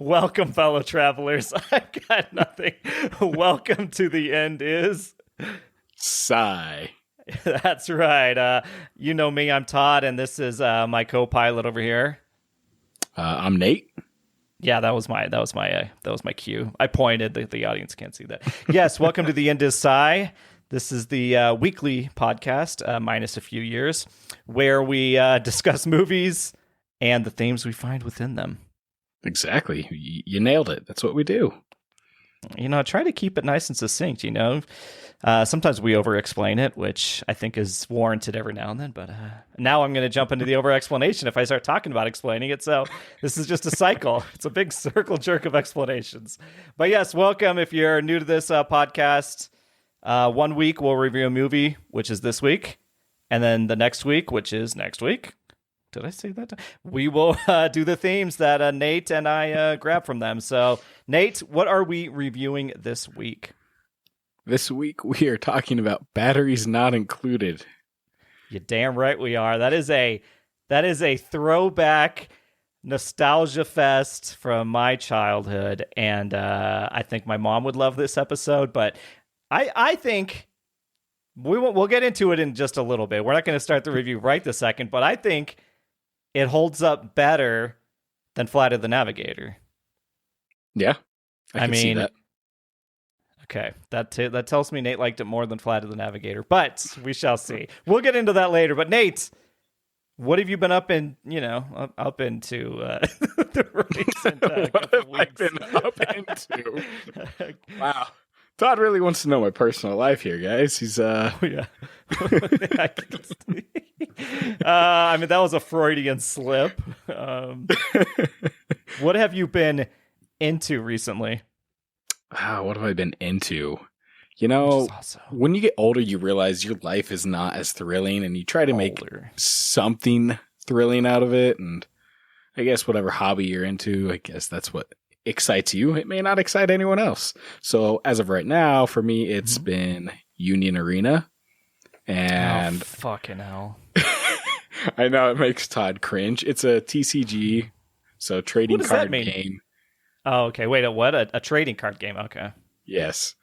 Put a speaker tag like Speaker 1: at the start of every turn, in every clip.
Speaker 1: Welcome, fellow travelers. I've got nothing. Welcome to the end is...
Speaker 2: Sigh.
Speaker 1: That's right. You know me, I'm Todd, and this is my co-pilot over here.
Speaker 2: I'm Nate.
Speaker 1: Yeah, that was my cue. I pointed. The audience can't see that. Yes, welcome to the end is Sigh. This is the weekly podcast, minus a few years, where we discuss movies and the themes we find within them.
Speaker 2: Exactly. You nailed it. That's what we do.
Speaker 1: You know, try to keep it nice and succinct, you know. Sometimes we over-explain it, which I think is warranted every now and then. But now I'm going to jump into the over-explanation if I start talking about explaining it. So this is just a cycle. It's a big circle jerk of explanations. But yes, welcome if you're new to this podcast. 1 week we'll review a movie, which is this week. And then the next week, which is next week. Did I say that? We will do the themes that Nate and I grab from them. So, Nate, what are we reviewing this week?
Speaker 2: This week we are talking about Batteries Not Included.
Speaker 1: You're damn right we are. That is a throwback nostalgia fest from my childhood, and I think my mom would love this episode. But I think we'll get into it in just a little bit. We're not going to start the review right this second, but I think it holds up better than Flight of the Navigator.
Speaker 2: Yeah, I can see that.
Speaker 1: Okay, that tells me Nate liked it more than Flight of the Navigator, but we shall see. We'll get into that later. But Nate, what have you been up into the recent
Speaker 2: what have I been up into? Wow. Todd really wants to know my personal life here, guys. He's
Speaker 1: yeah. I mean, that was a Freudian slip. What have you been into recently?
Speaker 2: What have I been into? You know, when you get older, you realize your life is not as thrilling, and you try to make something thrilling out of it. And I guess whatever hobby you're into, I guess that's what excites you. It may not excite anyone else. So as of right now, for me, it's been Union Arena. And
Speaker 1: fucking hell.
Speaker 2: I know it makes Todd cringe. It's a TCG, so trading card game.
Speaker 1: Oh, okay. Wait, what? A trading card game. Okay.
Speaker 2: Yes.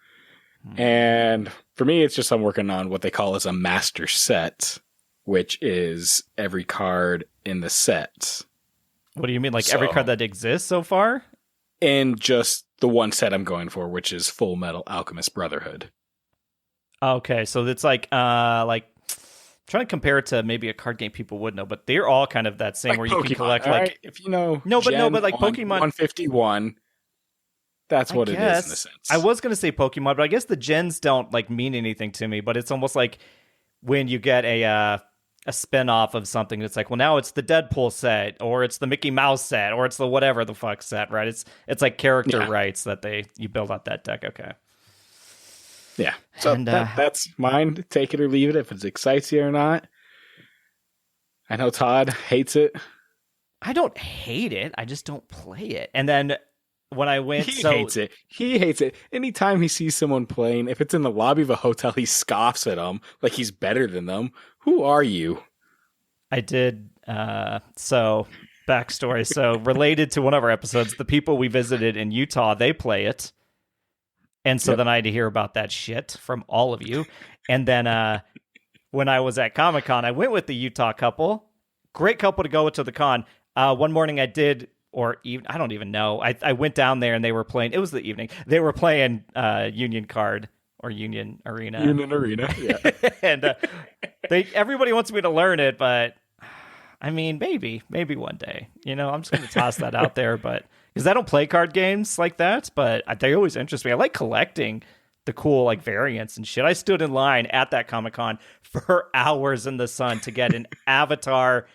Speaker 2: And for me, it's just I'm working on what they call as a master set, which is every card in the set.
Speaker 1: What do you mean? Like every card that exists so far?
Speaker 2: And just the one set I'm going for, which is Full Metal Alchemist Brotherhood.
Speaker 1: Okay, so it's like trying to compare it to maybe a card game people would know, but they're all kind of that same, like where Pokemon, you can collect like
Speaker 2: right? If you know
Speaker 1: but like Pokemon
Speaker 2: 151, that's what it is in a sense.
Speaker 1: I was gonna say Pokemon, but I guess the gens don't like mean anything to me. But it's almost like when you get a spin-off of something, it's like, well, now it's the Deadpool set, or it's the Mickey Mouse set, or it's the whatever the fuck set, right? It's like character rights that you build out that deck. Okay.
Speaker 2: Yeah. So that's mine. Take it or leave it if it excites you or not. I know Todd hates it.
Speaker 1: I don't hate it. I just don't play it. And then when I went...
Speaker 2: He hates it. Anytime he sees someone playing, if it's in the lobby of a hotel, he scoffs at them like he's better than them. Who are you?
Speaker 1: I did. So, backstory. So, related to one of our episodes, the people we visited in Utah, they play it. And so then I had to hear about that shit from all of you. And then when I was at Comic-Con, I went with the Utah couple. Great couple to go to the con. One morning I did, or even, I don't even know. I went down there and they were playing. It was the evening. They were playing Union Card or Union Arena.
Speaker 2: Union Arena, yeah.
Speaker 1: And everybody wants me to learn it, but I mean, maybe one day. You know, I'm just going to toss that out there, but... Because I don't play card games like that, but they always interest me. I like collecting the cool like variants and shit. I stood in line at that Comic-Con for hours in the sun to get an Avatar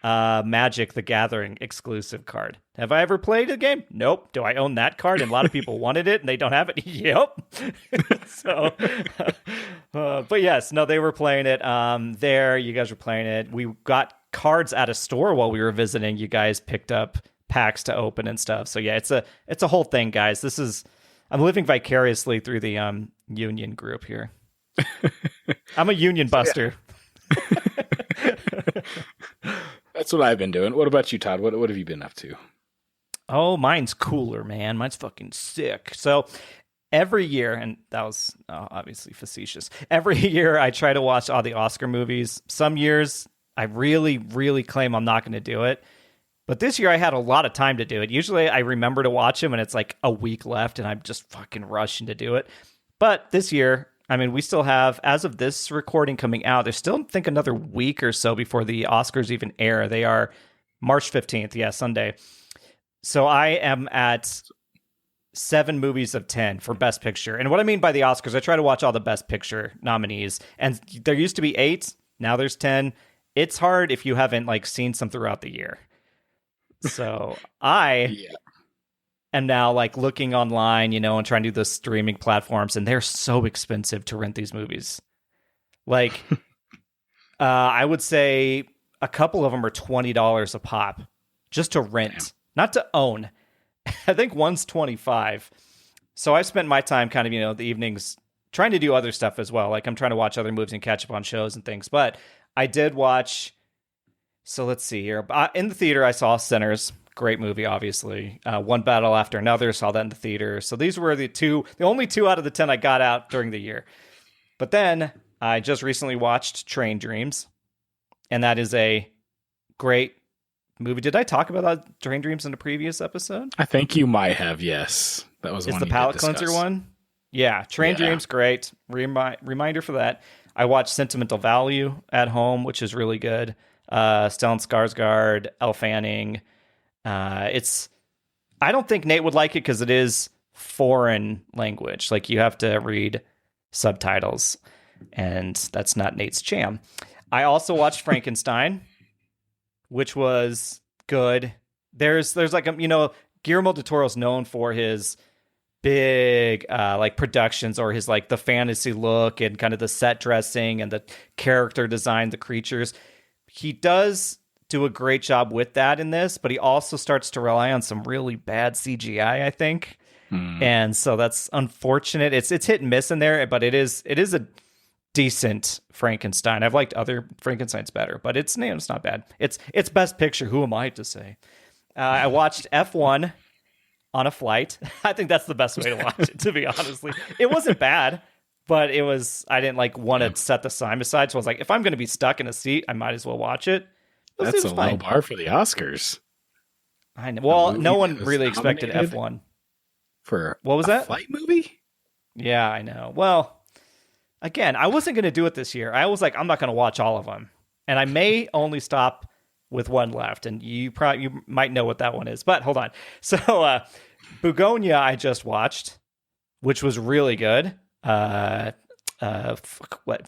Speaker 1: Magic the Gathering exclusive card. Have I ever played a game? Nope. Do I own that card? And a lot of people wanted it and they don't have it? Yep. So, but yes, no, they were playing it. There, you guys were playing it. We got cards at a store while we were visiting. You guys picked up packs to open and stuff. So yeah, it's a whole thing, guys. I'm living vicariously through the Union group here. I'm a Union buster.
Speaker 2: That's what I've been doing. What about you, Todd? What have you been up to?
Speaker 1: Oh, mine's cooler, man. Mine's fucking sick. So every year, and that was obviously facetious, every year I try to watch all the Oscar movies. Some years I really, really claim I'm not going to do it. But this year I had a lot of time to do it. Usually I remember to watch them and it's like a week left and I'm just fucking rushing to do it. But this year, I mean, we still have, as of this recording coming out, there's still, I think, another week or so before the Oscars even air. They are March 15th. Yeah, Sunday. So I am at 7 movies of 10 for Best Picture. And what I mean by the Oscars, I try to watch all the Best Picture nominees. And there used to be 8. Now there's 10. It's hard if you haven't like seen some throughout the year. So I am now like looking online, and trying to do the streaming platforms, and they're so expensive to rent these movies. Like, I would say a couple of them are $20 a pop just to rent, not to own. I think one's $25. So I spent my time kind of, the evenings trying to do other stuff as well. Like I'm trying to watch other movies and catch up on shows and things. But I did watch. So let's see here. In the theater, I saw Sinners. Great movie, obviously. One battle after another. Saw that in the theater. So these were the only 2 out of the 10 I got out during the year. But then I just recently watched Train Dreams. And that is a great movie. Did I talk about Train Dreams in a previous episode?
Speaker 2: I think you might have, yes. That was one. Is
Speaker 1: the palate cleanser one? Yeah. Train Dreams, great. Reminder for that. I watched Sentimental Value at home, which is really good. Stellan Skarsgård, Elle Fanning. I don't think Nate would like it because it is foreign language. Like you have to read subtitles, and that's not Nate's jam. I also watched Frankenstein, which was good. There's like Guillermo del Toro's known for his big like productions, or his like the fantasy look and kind of the set dressing and the character design, the creatures. He does do a great job with that in this, but he also starts to rely on some really bad CGI, I think. And so that's unfortunate. It's hit and miss in there, but it is a decent Frankenstein. I've liked other Frankensteins better, but it's not bad. It's Best Picture. Who am I to say? I watched F1 on a flight. I think that's the best way to watch it, to be honestly. It wasn't bad. But I didn't like want to set the time aside. So I was like, if I'm going to be stuck in a seat, I might as well watch it.
Speaker 2: That's a low bar for the Oscars.
Speaker 1: I know. Well, no one really expected F1.
Speaker 2: For
Speaker 1: what was that?
Speaker 2: Flight movie?
Speaker 1: Yeah, I know. Well, again, I wasn't going to do it this year. I was like, I'm not going to watch all of them. And I may only stop with one left. And you might know what that one is. But hold on. So Begonia I just watched, which was really good. What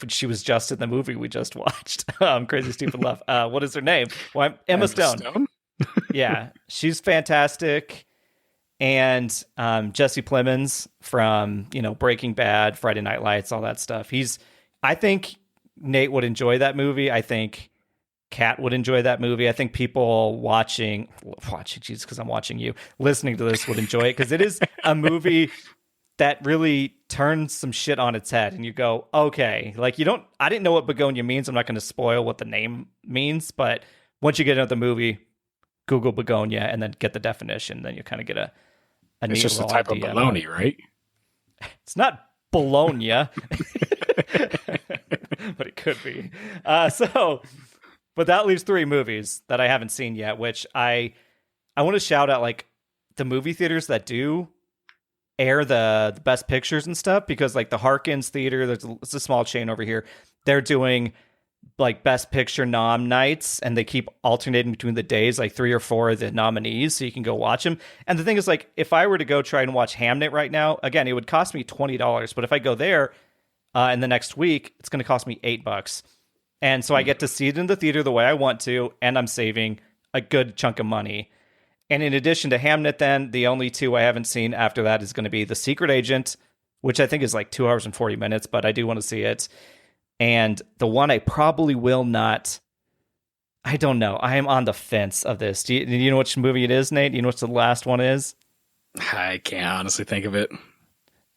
Speaker 1: she was just in the movie we just watched. Crazy Stupid Love. What is her name? Well, Emma Stone. Yeah, she's fantastic. And Jesse Plemons from Breaking Bad, Friday Night Lights, all that stuff. I think Nate would enjoy that movie. I think Kat would enjoy that movie. I think people watching, jeez, because I'm watching you, listening to this would enjoy it because it is a movie that really turns some shit on its head, and you go, okay, like I didn't know what begonia means. I'm not going to spoil what the name means, but once you get into the movie, Google begonia and then get the definition, then you kind of get a
Speaker 2: it's just a type of bologna, right?
Speaker 1: It's not bologna, but it could be. But that leaves 3 movies that I haven't seen yet, which I want to shout out like the movie theaters that do air the best pictures and stuff, because like the Harkins Theater, it's a small chain over here. They're doing like best picture nom nights, and they keep alternating between the days, like 3 or 4 of the nominees, so you can go watch them. And the thing is, like, if I were to go try and watch Hamnet right now, again, it would cost me $20. But if I go there in the next week, it's going to cost me $8. And so I get to see it in the theater the way I want to, and I'm saving a good chunk of money. And in addition to Hamnet, then, the only 2 I haven't seen after that is going to be The Secret Agent, which I think is like 2 hours and 40 minutes, but I do want to see it. And the one I probably will not, I don't know. I am on the fence of this. Do you know which movie it is, Nate? Do you know what the last one is?
Speaker 2: I can't honestly think of it.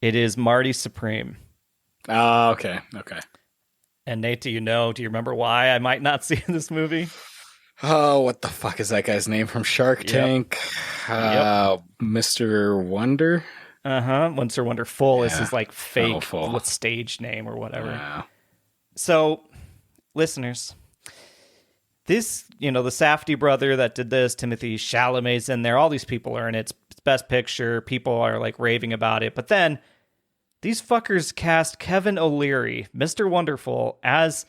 Speaker 1: It is Marty Supreme.
Speaker 2: Oh, okay. Okay.
Speaker 1: And Nate, do you remember why I might not see this movie?
Speaker 2: Oh, what the fuck is that guy's name from Shark Tank? Mr. Wonder?
Speaker 1: Mr. Wonderful is his like fake stage name or whatever.
Speaker 2: Wow.
Speaker 1: So, listeners, this, the Safdie brother that did this, Timothy Chalamet's in there. All these people are in it. It's Best Picture. People are like raving about it. But then these fuckers cast Kevin O'Leary, Mr. Wonderful, as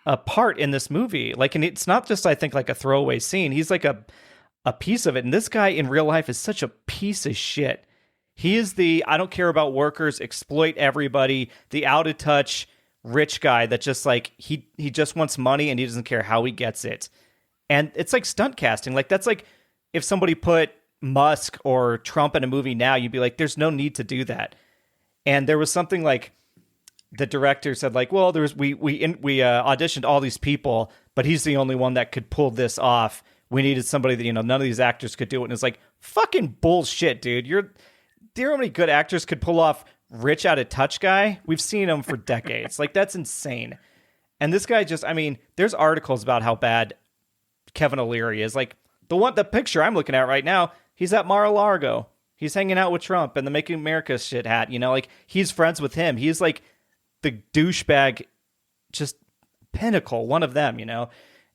Speaker 1: a part in this movie. Like, and it's not just, I think, like a throwaway scene. He's like a piece of it. And this guy in real life is such a piece of shit. He is the I don't care about workers, exploit everybody, the out of touch rich guy that just like he just wants money and he doesn't care how he gets it. And it's like stunt casting. Like, that's like if somebody put Musk or Trump in a movie now, you'd be like, there's no need to do that. And there was something like the director said, like, well, we auditioned all these people, but he's the only one that could pull this off. We needed somebody that, none of these actors could do it. And it's like, fucking bullshit, dude. Do you know how many good actors could pull off rich out of touch guy? We've seen him for decades. Like, that's insane. And this guy just, there's articles about how bad Kevin O'Leary is. Like, the picture I'm looking at right now, he's at Mar-a-Lago. He's hanging out with Trump and the Making America shit hat, like he's friends with him. He's like the douchebag, just pinnacle, one of them,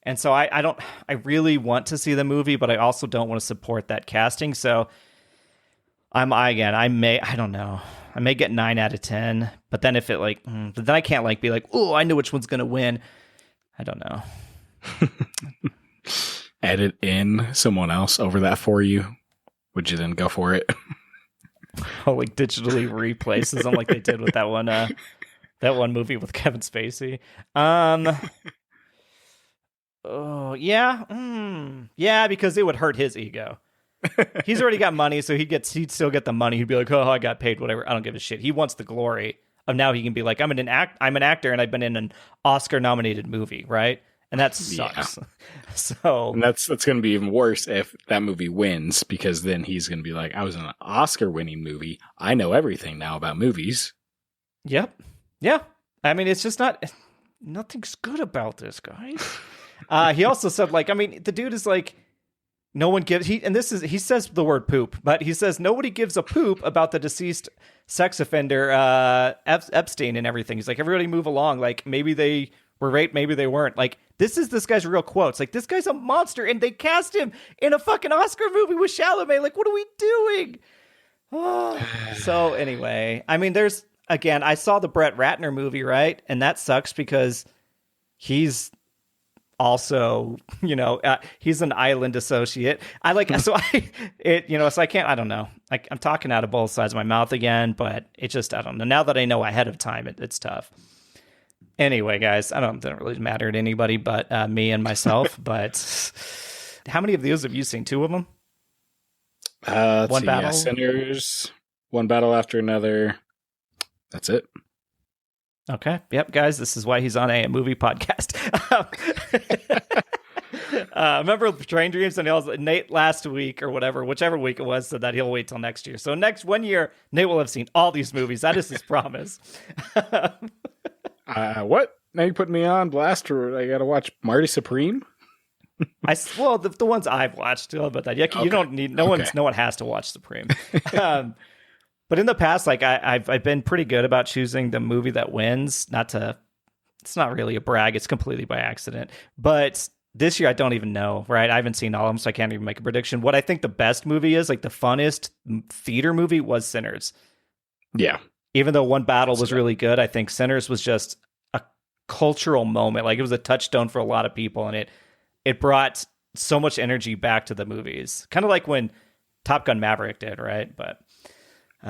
Speaker 1: And so I really want to see the movie, but I also don't want to support that casting. So I don't know. I may get 9 out of 10, but then if it but then I can't be like, oh, I know which one's going to win. I don't know.
Speaker 2: Edit in someone else over that for you. Would you then go for it?
Speaker 1: Oh, like digitally replaces them like they did with that one movie with Kevin Spacey. Oh, yeah. Yeah, because it would hurt his ego. He's already got money, so he'd still get the money. He'd be like, oh, I got paid, whatever. I don't give a shit. He wants the glory of now he can be like, I'm an actor and I've been in an Oscar-nominated movie, right? And that sucks. Yeah. So,
Speaker 2: and that's going to be even worse if that movie wins, because then he's going to be like, I was in an Oscar-winning movie. I know everything now about movies.
Speaker 1: Yep. Yeah. It's just nothing's good about this, guys. He also said, the dude is like, no one gives, he says the word poop, but he says nobody gives a poop about the deceased sex offender, Epstein and everything. He's like, everybody move along. Like, maybe they were raped, maybe they weren't. Like, this guy's real quotes. Like, this guy's a monster, and they cast him in a fucking Oscar movie with Chalamet. Like, what are we doing? Oh. So anyway, there's, again, I saw the Brett Ratner movie, right? And that sucks because he's also, he's an island associate. So I can't, I don't know. I'm talking out of both sides of my mouth again, but it just, I don't know. Now that I know ahead of time, it's tough. Anyway, guys, it doesn't really matter to anybody but me and myself. But how many of those have you seen? 2 of them?
Speaker 2: One battle? Yeah, Sinners, One Battle After Another. That's it.
Speaker 1: Okay. Yep, guys, this is why he's on a movie podcast. Remember Train Dreams? And Nate last week or whichever week it was, said that he'll wait till next year. So next 1 year, Nate will have seen all these movies. That is his promise.
Speaker 2: What? Now you putting me on blast, or I got to watch Marty Supreme?
Speaker 1: The ones I've watched, but that you don't need. No one has to watch Supreme. But in the past, I've been pretty good about choosing the movie that wins. It's not really a brag. It's completely by accident. But this year, I don't even know, right? I haven't seen all of them, so I can't even make a prediction. What I think the best movie is, the funnest theater movie, was Sinners.
Speaker 2: Yeah.
Speaker 1: Even though One Battle was really good, I think Sinners was just a cultural moment. It was a touchstone for a lot of people, and it brought so much energy back to the movies. Kind of like when Top Gun Maverick did, right? But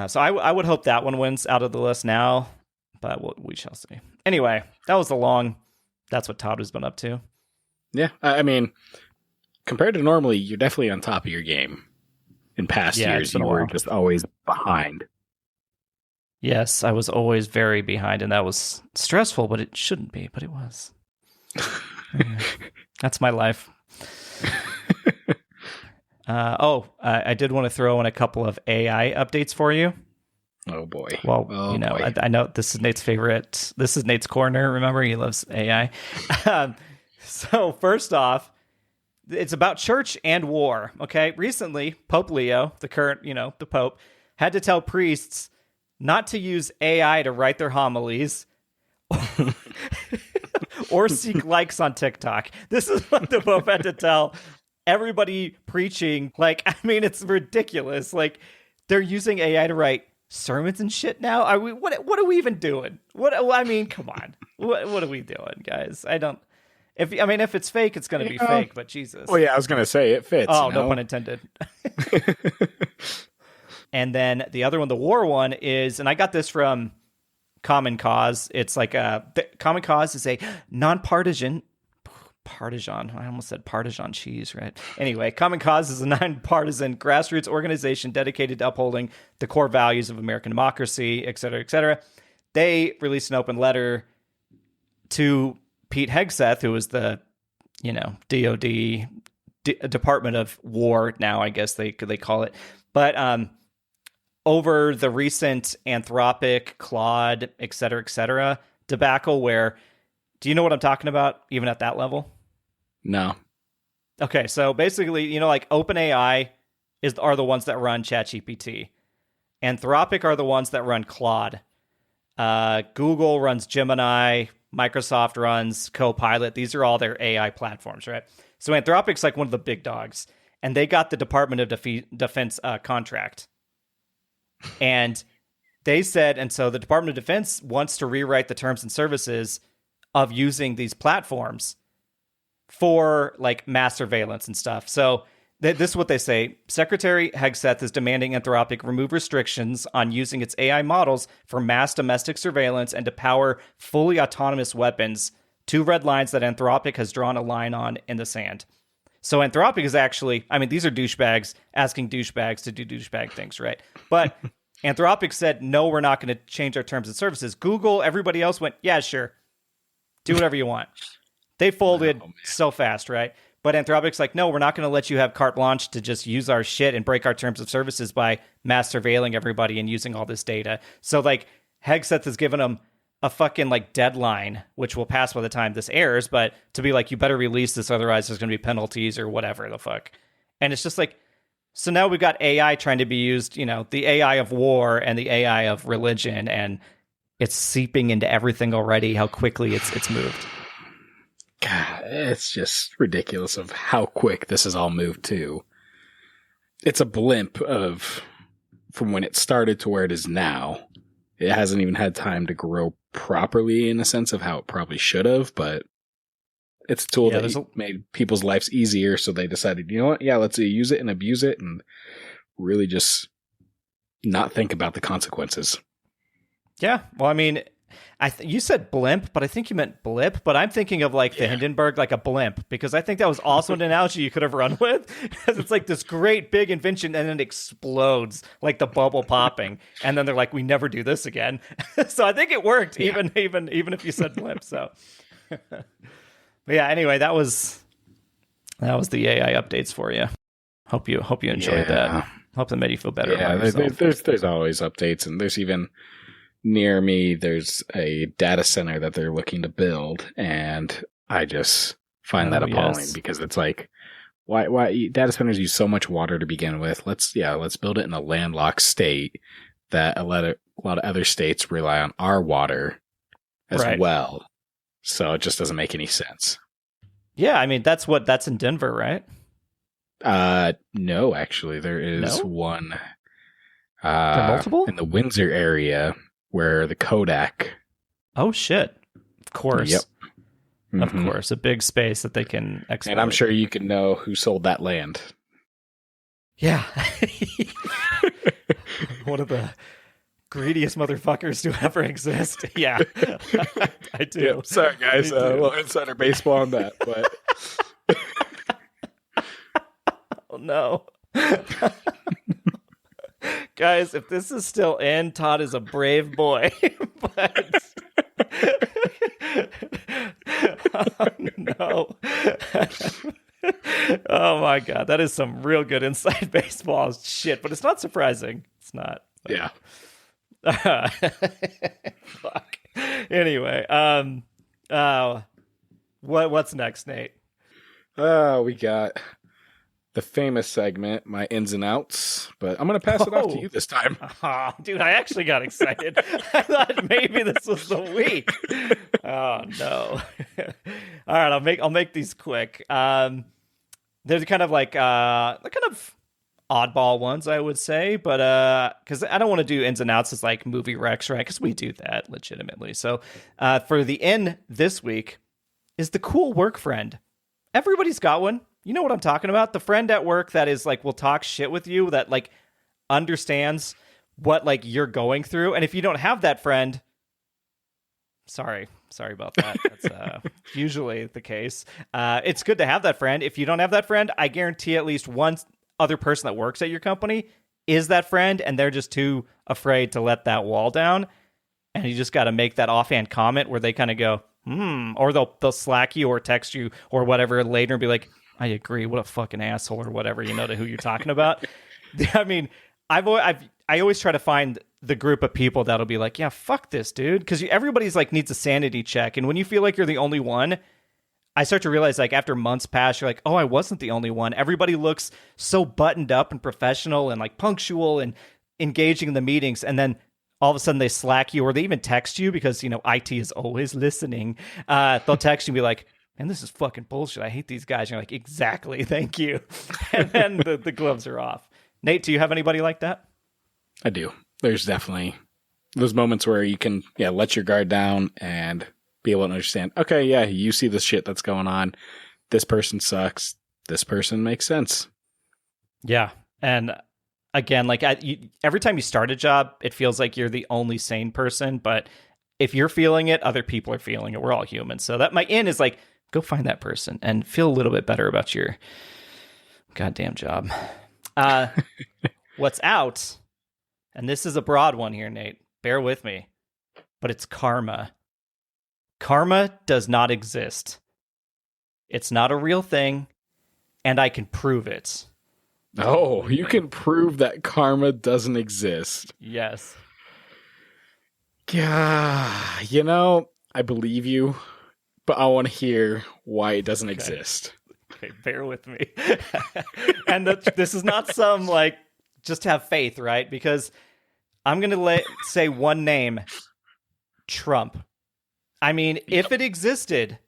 Speaker 1: so I would hope that one wins out of the list now, but we shall see. Anyway, that was that's what Todd has been up to.
Speaker 2: Yeah, compared to normally, you're definitely on top of your game. In past years, you were just always behind.
Speaker 1: Yes, I was always very behind, and that was stressful, but it shouldn't be, but it was. That's my life. I did want to throw in a couple of AI updates for you.
Speaker 2: Oh, boy.
Speaker 1: Well, boy. I know this is Nate's favorite. This is Nate's corner. Remember, he loves AI. So first off, It's about church and war. Okay. Recently, Pope Leo, the current, the Pope, had to tell priests not to use AI to write their homilies or seek likes on TikTok. This is what the Pope had to tell everybody preaching. Like, I mean, it's ridiculous. Like, they're using AI to write sermons and shit now. Are we? What are we even doing? I mean, come on. What are we doing, guys? I don't. If it's fake, it's going to be fake. But Jesus.
Speaker 2: Well, yeah, I was going to say it fits.
Speaker 1: Oh, no pun intended. And then the other one, the war one, is, and I got this from Common Cause. It's like Common Cause is a nonpartisan. I almost said partisan cheese, right? Anyway, Common Cause is a nonpartisan grassroots organization dedicated to upholding the core values of American democracy, et cetera, et cetera. They released an open letter to Pete Hegseth, who was the, DOD, Department of War now, I guess they call it. But over the recent Anthropic, Claude, et cetera, debacle where, do you know what I'm talking about, even at that level?
Speaker 2: No.
Speaker 1: Okay, so basically, like OpenAI are the ones that run ChatGPT. Anthropic are the ones that run Claude. Google runs Gemini. Microsoft runs Copilot. These are all their AI platforms, right? So Anthropic's like one of the big dogs, and they got the Department of Defense contract. And they said, and so the Department of Defense wants to rewrite the terms and services of using these platforms for like mass surveillance and stuff. So this is what they say. Secretary Hegseth is demanding Anthropic remove restrictions on using its AI models for mass domestic surveillance and to power fully autonomous weapons. 2 red lines that Anthropic has drawn a line on in the sand. So Anthropic is actually, these are douchebags asking douchebags to do douchebag things, right? But Anthropic said, no, we're not going to change our terms and services. Google, everybody else went, yeah, sure. Do whatever you want. They folded so fast, right? But Anthropic's like, no, we're not going to let you have carte blanche to just use our shit and break our terms of services by mass surveilling everybody and using all this data. So like Hegseth has given them a fucking like deadline, which will pass by the time this airs, but to be like, you better release this, otherwise there's going to be penalties or whatever the fuck. And it's just like, so now we've got AI trying to be used, the AI of war and the AI of religion, and it's seeping into everything already, how quickly it's moved.
Speaker 2: God, it's just ridiculous of how quick this has all moved to. It's a blimp from when it started to where it is now. It hasn't even had time to grow properly in a sense of how it probably should have, but it's a tool that made people's lives easier, so they decided, you know what, yeah, let's use it and abuse it and really just not think about the consequences.
Speaker 1: Yeah, well, you said blimp, but I think you meant blip. But I'm thinking of like the Hindenburg, like a blimp, because I think that was also an analogy you could have run with. Because it's like this great big invention, and then it explodes like the bubble popping, and then they're like, "We never do this again." So I think it worked, even if you said blimp. So, but yeah. Anyway, that was the AI updates for you. Hope you enjoyed that. Hope that made you feel better.
Speaker 2: Yeah, there's always updates, and there's even. Near me, there's a data center that they're looking to build, and I just find that appalling because it's like, why data centers use so much water to begin with? Let's build it in a landlocked state that a lot of other states rely on our water as well. So it just doesn't make any sense.
Speaker 1: Yeah, that's in Denver, right?
Speaker 2: No, actually, there is one.
Speaker 1: Multiple
Speaker 2: in the Windsor area. Where the Kodak.
Speaker 1: Oh, shit. Of course.
Speaker 2: Yep. Mm-hmm.
Speaker 1: Of course. A big space that they can exploit.
Speaker 2: And I'm sure you can know who sold that land.
Speaker 1: Yeah. One of the greediest motherfuckers to ever exist. Yeah. I do.
Speaker 2: Yeah, sorry, guys. A little insider baseball on that. But
Speaker 1: oh, no. Guys, if this is still in, Todd is a brave boy. But oh, no. Oh my god, that is some real good inside baseball shit, but it's not surprising. It's not.
Speaker 2: Yeah.
Speaker 1: Fuck. Anyway, what's next, Nate?
Speaker 2: We got the famous segment, my ins and outs, but I'm going to pass it off to you this time.
Speaker 1: Oh, dude, I actually got excited. I thought maybe this was the week. Oh no. All right, I'll make these quick. There's kind of like kind of oddball ones, I would say, but because I don't want to do ins and outs as like movie recs, right? Because we do that legitimately. So for the in this week is the cool work friend. Everybody's got one. You know what I'm talking about? The friend at work that is like will talk shit with you, that like understands what like you're going through. And if you don't have that friend, sorry about that. That's usually the case. It's good to have that friend. If you don't have that friend, I guarantee at least one other person that works at your company is that friend, and they're just too afraid to let that wall down. And you just got to make that offhand comment where they kind of go, or they'll Slack you or text you or whatever later and be like, I agree. What a fucking asshole or whatever, you know, to who you're talking about. I mean, I always try to find the group of people that'll be like, yeah, fuck this, dude. Because everybody's like needs a sanity check. And when you feel like you're the only one, I start to realize like after months pass, you're like, oh, I wasn't the only one. Everybody looks so buttoned up and professional and like punctual and engaging in the meetings. And then all of a sudden they Slack you or they even text you because, you know, IT is always listening. They'll text you and be like, man, this is fucking bullshit. I hate these guys. And you're like, exactly. Thank you. And then the gloves are off. Nate, do you have anybody like that?
Speaker 2: I do. There's definitely those moments where you can, let your guard down and be able to understand, okay, yeah, you see the shit that's going on. This person sucks. This person makes sense.
Speaker 1: Yeah. And again, like every time you start a job, it feels like you're the only sane person. But if you're feeling it, other people are feeling it. We're all human. So that my in is like, go find that person and feel a little bit better about your goddamn job. What's out, and this is a broad one here, Nate, bear with me, but it's karma. Karma does not exist. It's not a real thing, and I can prove it.
Speaker 2: Oh, you can prove that karma doesn't exist.
Speaker 1: Yes.
Speaker 2: Yeah, I believe you, but I want to hear why it doesn't exist.
Speaker 1: Okay, bear with me. And this is not some, like, just have faith, right? Because I'm going to say one name, Trump. I mean, if it existed,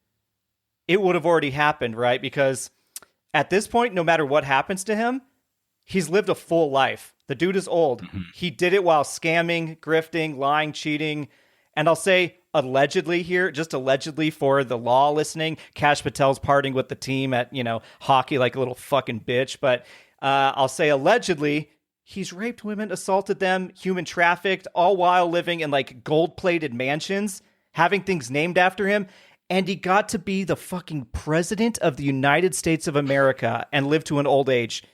Speaker 1: it would have already happened, right? Because at this point, no matter what happens to him, he's lived a full life. The dude is old. Mm-hmm. He did it while scamming, grifting, lying, cheating. And I'll say allegedly here, just allegedly for the law listening, Kash Patel's partying with the team at, hockey like a little fucking bitch. But I'll say allegedly, he's raped women, assaulted them, human trafficked, all while living in like gold-plated mansions, having things named after him. And he got to be the fucking president of the United States of America and live to an old age.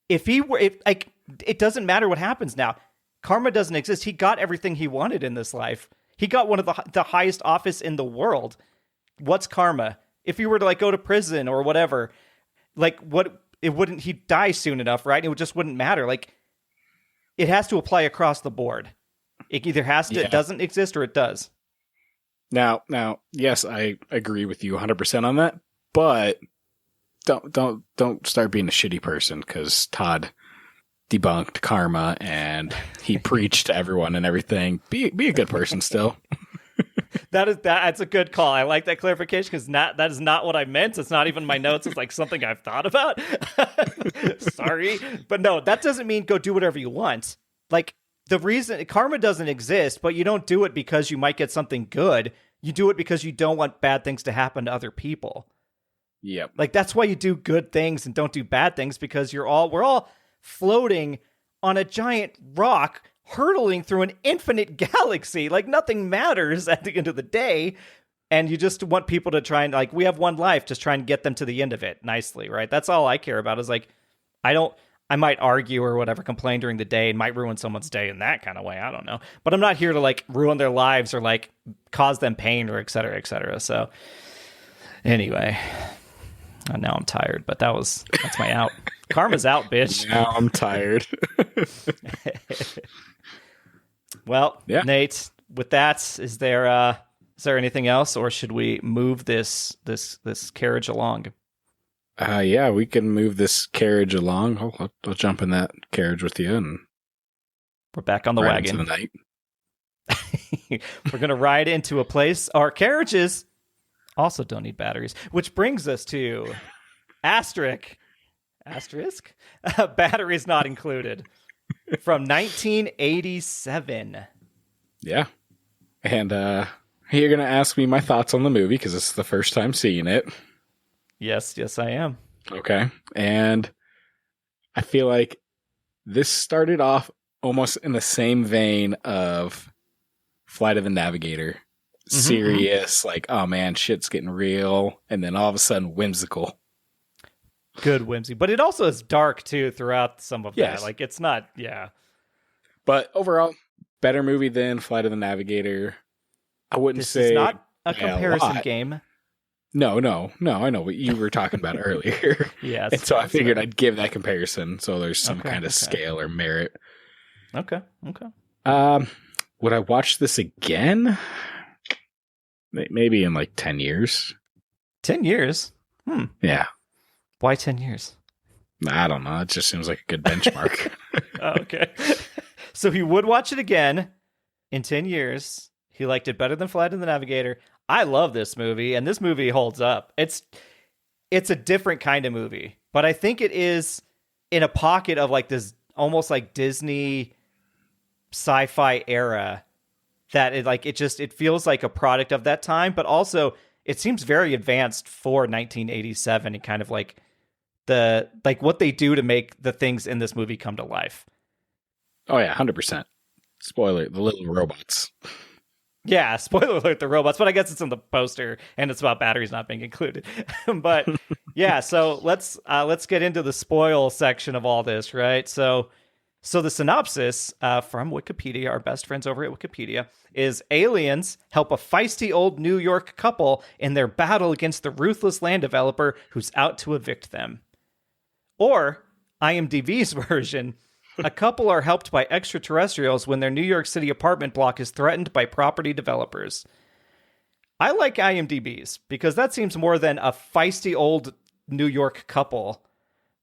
Speaker 1: It doesn't matter what happens now. Karma doesn't exist. He got everything he wanted in this life. He got one of the highest office in the world. What's karma? If he were to like go to prison or whatever, like he'd die soon enough, right? It just wouldn't matter. Like it has to apply across the board. It either has to, it doesn't exist or it does.
Speaker 2: Now, yes, I agree with you 100% on that, but don't start being a shitty person because Todd debunked karma and he preached to everyone and everything. Be a good person still.
Speaker 1: That's a good call. I like that clarification because that is not what I meant. It's not even my notes. It's like something I've thought about. Sorry. But no, that doesn't mean go do whatever you want. Like the reason karma doesn't exist, but you don't do it because you might get something good. You do it because you don't want bad things to happen to other people.
Speaker 2: Yep.
Speaker 1: Like that's why you do good things and don't do bad things because we're all floating on a giant rock hurtling through an infinite galaxy. Like nothing matters at the end of the day. And you just want people to try and like, we have one life, just try and get them to the end of it nicely, right? That's all I care about is like, I might argue or whatever, complain during the day and might ruin someone's day in that kind of way. I don't know. But I'm not here to like ruin their lives or like cause them pain or et cetera, et cetera. So anyway, now I'm tired, but that's my out. Karma's out, bitch.
Speaker 2: Now I'm tired.
Speaker 1: Well, yeah. Nate, with that, is there anything else or should we move this carriage along?
Speaker 2: Yeah, we can move this carriage along. I'll jump in that carriage with you, and
Speaker 1: we're back on the wagon.
Speaker 2: Into the night.
Speaker 1: We're going to ride into a place. Our carriages also don't need batteries, which brings us to asterisk, batteries not included, from 1987.
Speaker 2: Yeah. And you're going to ask me my thoughts on the movie because this is the first time seeing it.
Speaker 1: Yes, I am.
Speaker 2: Okay. And I feel like this started off almost in the same vein of Flight of the Navigator. Serious, like, oh man, shit's getting real. And then all of a sudden, whimsical.
Speaker 1: Good whimsy. But it also is dark, too, throughout some of that. Like, it's not,
Speaker 2: But overall, better movie than Flight of the Navigator. I wouldn't say...
Speaker 1: This is not a comparison game.
Speaker 2: No, I know what you were talking about earlier.
Speaker 1: Yes.
Speaker 2: And so I figured I'd give that comparison so there's some kind of scale or merit.
Speaker 1: Okay.
Speaker 2: Would I watch this again? Maybe in like 10 years.
Speaker 1: 10 years?
Speaker 2: Yeah.
Speaker 1: Why 10 years?
Speaker 2: I don't know. It just seems like a good benchmark.
Speaker 1: Okay. So he would watch it again in 10 years. He liked it better than Flight of the Navigator. I love this movie, and this movie holds up. It's a different kind of movie, but I think it is in a pocket of like this almost like Disney sci-fi era that it feels like a product of that time, but also it seems very advanced for 1987 and kind of like what they do to make the things in this movie come to life.
Speaker 2: Oh yeah, 100%. Spoiler, the little robots.
Speaker 1: Yeah, spoiler alert, the robots, but I guess it's in the poster and it's about batteries not being included. But yeah, so let's get into the spoil section of all this, right? So the synopsis from Wikipedia, our best friends over at Wikipedia, is aliens help a feisty old New York couple in their battle against the ruthless land developer who's out to evict them. Or IMDb's version, a couple are helped by extraterrestrials when their New York City apartment block is threatened by property developers. I like IMDb's because that seems more than a feisty old New York couple.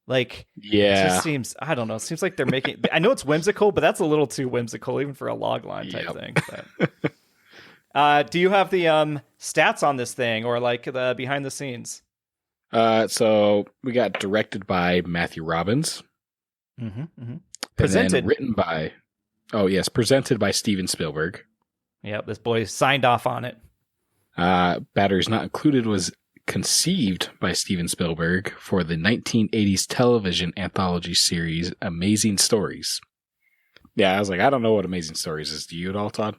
Speaker 1: Like,
Speaker 2: yeah,
Speaker 1: it just seems, I don't know, it seems like they're making, I know it's whimsical, but that's a little too whimsical, even for a log line type thing. But. Do you have the stats on this thing or like the behind the scenes?
Speaker 2: So we got directed by Matthew Robbins.
Speaker 1: Presented.
Speaker 2: Presented by Steven Spielberg.
Speaker 1: Yep, this boy signed off on it.
Speaker 2: Batteries Not Included was conceived by Steven Spielberg for the 1980s television anthology series Amazing Stories. Yeah, I was like, I don't know what Amazing Stories is. Do you at all, Todd?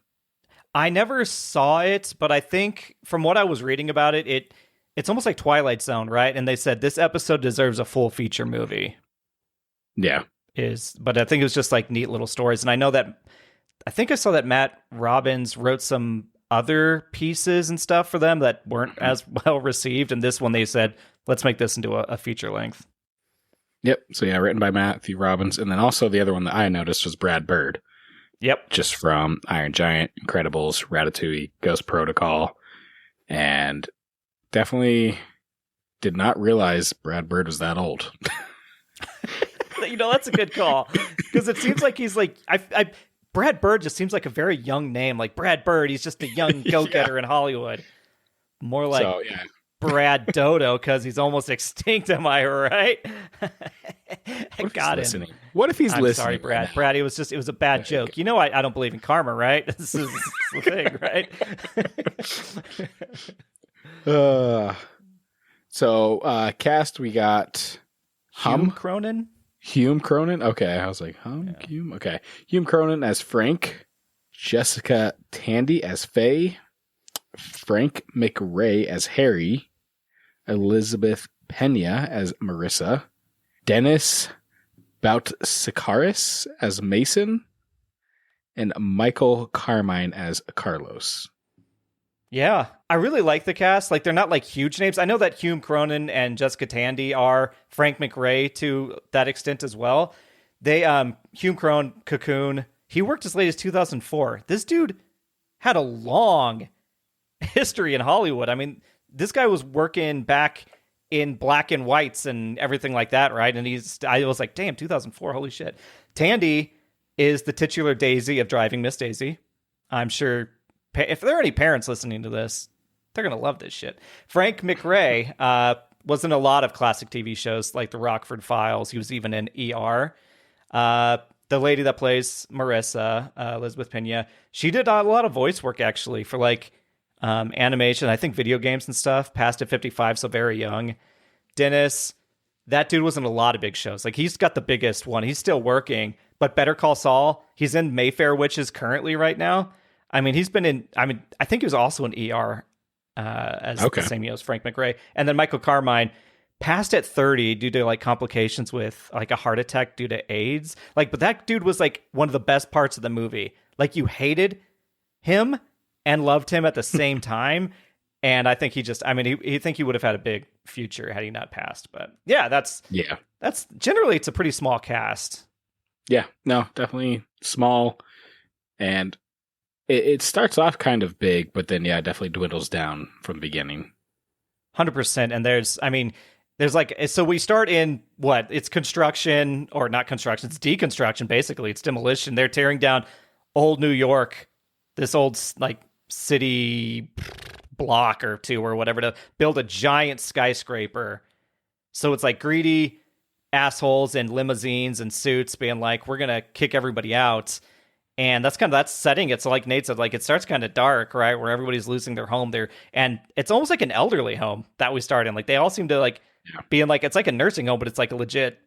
Speaker 1: I never saw it, but I think from what I was reading about it, it's almost like Twilight Zone, right? And they said this episode deserves a full feature movie.
Speaker 2: Yeah.
Speaker 1: But I think it was just like neat little stories. And I think I saw that Matt Robbins wrote some other pieces and stuff for them that weren't as well received. And this one, they said, let's make this into a feature length.
Speaker 2: Yep. So yeah, written by Matthew Robbins. And then also the other one that I noticed was Brad Bird.
Speaker 1: Yep.
Speaker 2: Just from Iron Giant, Incredibles, Ratatouille, Ghost Protocol. And definitely did not realize Brad Bird was that old.
Speaker 1: That's a good call. Because it seems like he's like, Brad Bird just seems like a very young name. Like Brad Bird, he's just a young go-getter in Hollywood. More like Brad Dodo, because he's almost extinct, am I right? I got him.
Speaker 2: What if he's listening?
Speaker 1: Sorry, Brad. Right, Brad, it was a bad joke. You know, I don't believe in karma, right? This is the thing, right?
Speaker 2: Cast, we got
Speaker 1: Hume Cronyn.
Speaker 2: Hume Cronyn? Okay, I was like, Hume? Okay. Hume Cronyn as Frank, Jessica Tandy as Faye, Frank McRae as Harry, Elizabeth Pena as Marissa, Dennis Boutsikaris as Mason, and Michael Carmine as Carlos.
Speaker 1: Yeah, I really like the cast. Like, they're not like huge names. I know that Hume Cronyn and Jessica Tandy are Frank McRae to that extent as well. They, Hume Cronyn, Cocoon, he worked as late as 2004. This dude had a long history in Hollywood. I mean, this guy was working back in black and whites and everything like that, right? And I was like, damn, 2004, holy shit. Tandy is the titular Daisy of Driving Miss Daisy. I'm sure if there are any parents listening to this, they're going to love this shit. Frank McRae was in a lot of classic TV shows like The Rockford Files. He was even in ER. The lady that plays Marissa, Elizabeth Pena, she did a lot of voice work actually for like animation, I think video games and stuff. Passed at 55, so very young. Dennis, that dude was in a lot of big shows. Like he's got the biggest one. He's still working, but Better Call Saul, he's in Mayfair Witches currently right now. I mean, I think he was also in ER as the same year as Frank McRae. And then Michael Carmine passed at 30 due to like complications with like a heart attack due to AIDS. Like, but that dude was like one of the best parts of the movie. Like you hated him and loved him at the same time. And I think he would have had a big future had he not passed. But yeah, that's generally, it's a pretty small cast.
Speaker 2: Yeah, no, definitely small. And it starts off kind of big, but then, yeah, it definitely dwindles down from the beginning.
Speaker 1: 100%. And there's like, so we start in what? It's construction, or not construction, it's deconstruction, basically. It's demolition. They're tearing down old New York, this old like city block or two or whatever, to build a giant skyscraper. So it's like greedy assholes in limousines and suits being like, we're going to kick everybody out. And that's setting it. So like Nate said, like it starts kind of dark, right? Where everybody's losing their home there. And it's almost like an elderly home that we start in. Like they all seem to like being like, it's like a nursing home, but it's like a legit,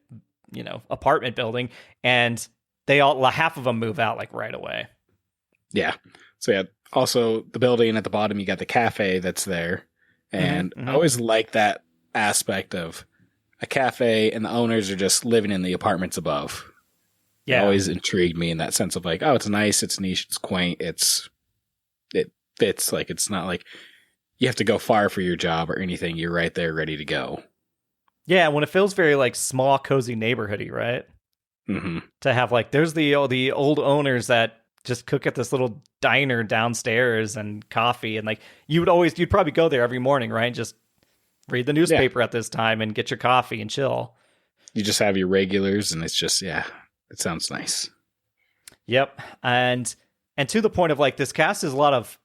Speaker 1: apartment building. And half of them move out like right away. Yeah.
Speaker 2: So yeah, also the building at the bottom, you got the cafe that's there. And I always like that aspect of a cafe and the owners are just living in the apartments above. Yeah. It always intrigued me in that sense of like, oh, it's nice, it's niche, it's quaint, it fits. Like, it's not like you have to go far for your job or anything. You're right there ready to go.
Speaker 1: Yeah, when it feels very like small, cozy neighborhoody, right?
Speaker 2: Mm-hmm.
Speaker 1: To have like, there's the old owners that just cook at this little diner downstairs and coffee. And like, you'd probably go there every morning, right? Just read the newspaper at this time and get your coffee and chill.
Speaker 2: You just have your regulars and it's just, it sounds nice.
Speaker 1: Yep. And to the point of like, this cast is a lot of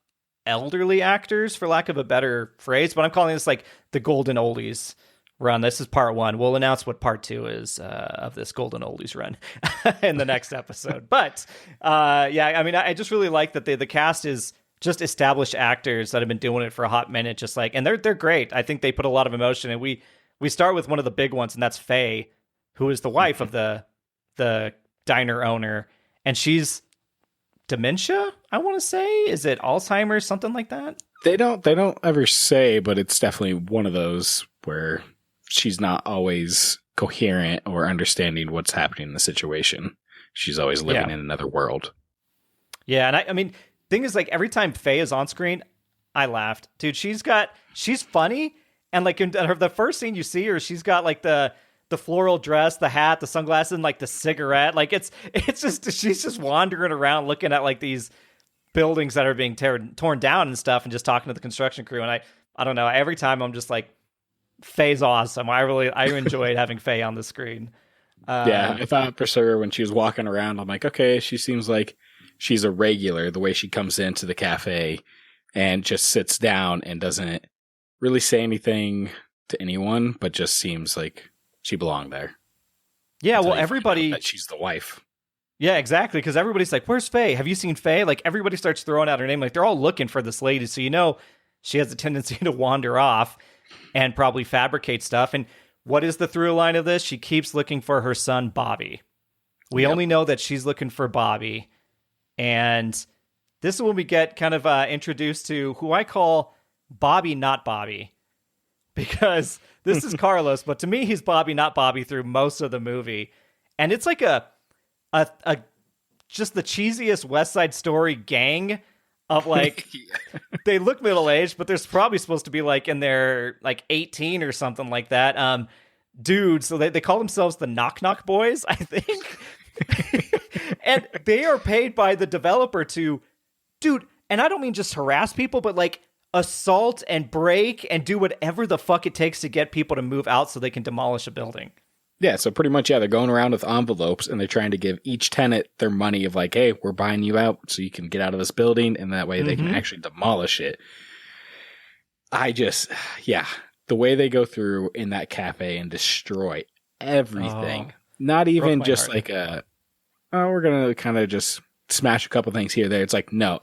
Speaker 1: elderly actors, for lack of a better phrase, but I'm calling this like the Golden Oldies run. This is part one. We'll announce what part two is of this Golden Oldies run in the next episode. But I just really like that the cast is just established actors that have been doing it for a hot minute, just like, and they're great. I think they put a lot of emotion, and we start with one of the big ones, and that's Faye, who is the wife of the diner owner, and she's dementia, I want to say. Is it Alzheimer's, something like that?
Speaker 2: They don't ever say, but it's definitely one of those where she's not always coherent or understanding what's happening in the situation. She's always living in another world. Yeah, and I mean, thing is, like, every time Faye is on screen, I laughed. Dude, she's funny, and like in the first scene you see her, she's got like the floral dress, the hat, the sunglasses, and like the cigarette. Like it's just, she's just wandering around looking at like these buildings that are being torn down and stuff, and just talking to the construction crew. And I don't know, every time I'm just like, Faye's awesome. I enjoyed having Faye on the screen. I thought for sure when she was walking around, I'm like, okay, she seems like she's a regular, the way she comes into the cafe and just sits down and doesn't really say anything to anyone, but just seems like she belonged there.
Speaker 1: Yeah, well, everybody...
Speaker 2: that she's the wife.
Speaker 1: Yeah, exactly, because everybody's like, where's Faye? Have you seen Faye? Like, everybody starts throwing out her name. Like, they're all looking for this lady, so she has a tendency to wander off and probably fabricate stuff. And what is the through line of this? She keeps looking for her son, Bobby. We only know that she's looking for Bobby. And this is when we get kind of introduced to who I call Bobby, not Bobby. Because this is Carlos, but to me, he's Bobby, not Bobby through most of the movie. And it's like a just the cheesiest West Side Story gang of like, they look middle-aged, but they're probably supposed to be like in their like 18 or something like that. Dudes, so they call themselves the Knock Knock Boys, I think. And they are paid by the developer to, dude, and I don't mean just harass people, but like assault and break and do whatever the fuck it takes to get people to move out so they can demolish a building.
Speaker 2: Yeah, so pretty much, yeah, they're going around with envelopes and they're trying to give each tenant their money of like, hey, we're buying you out so you can get out of this building, and that way they can actually demolish it. The way they go through in that cafe and destroy everything. Not even just like we're going to kind of just smash a couple things here or there. It's like, no,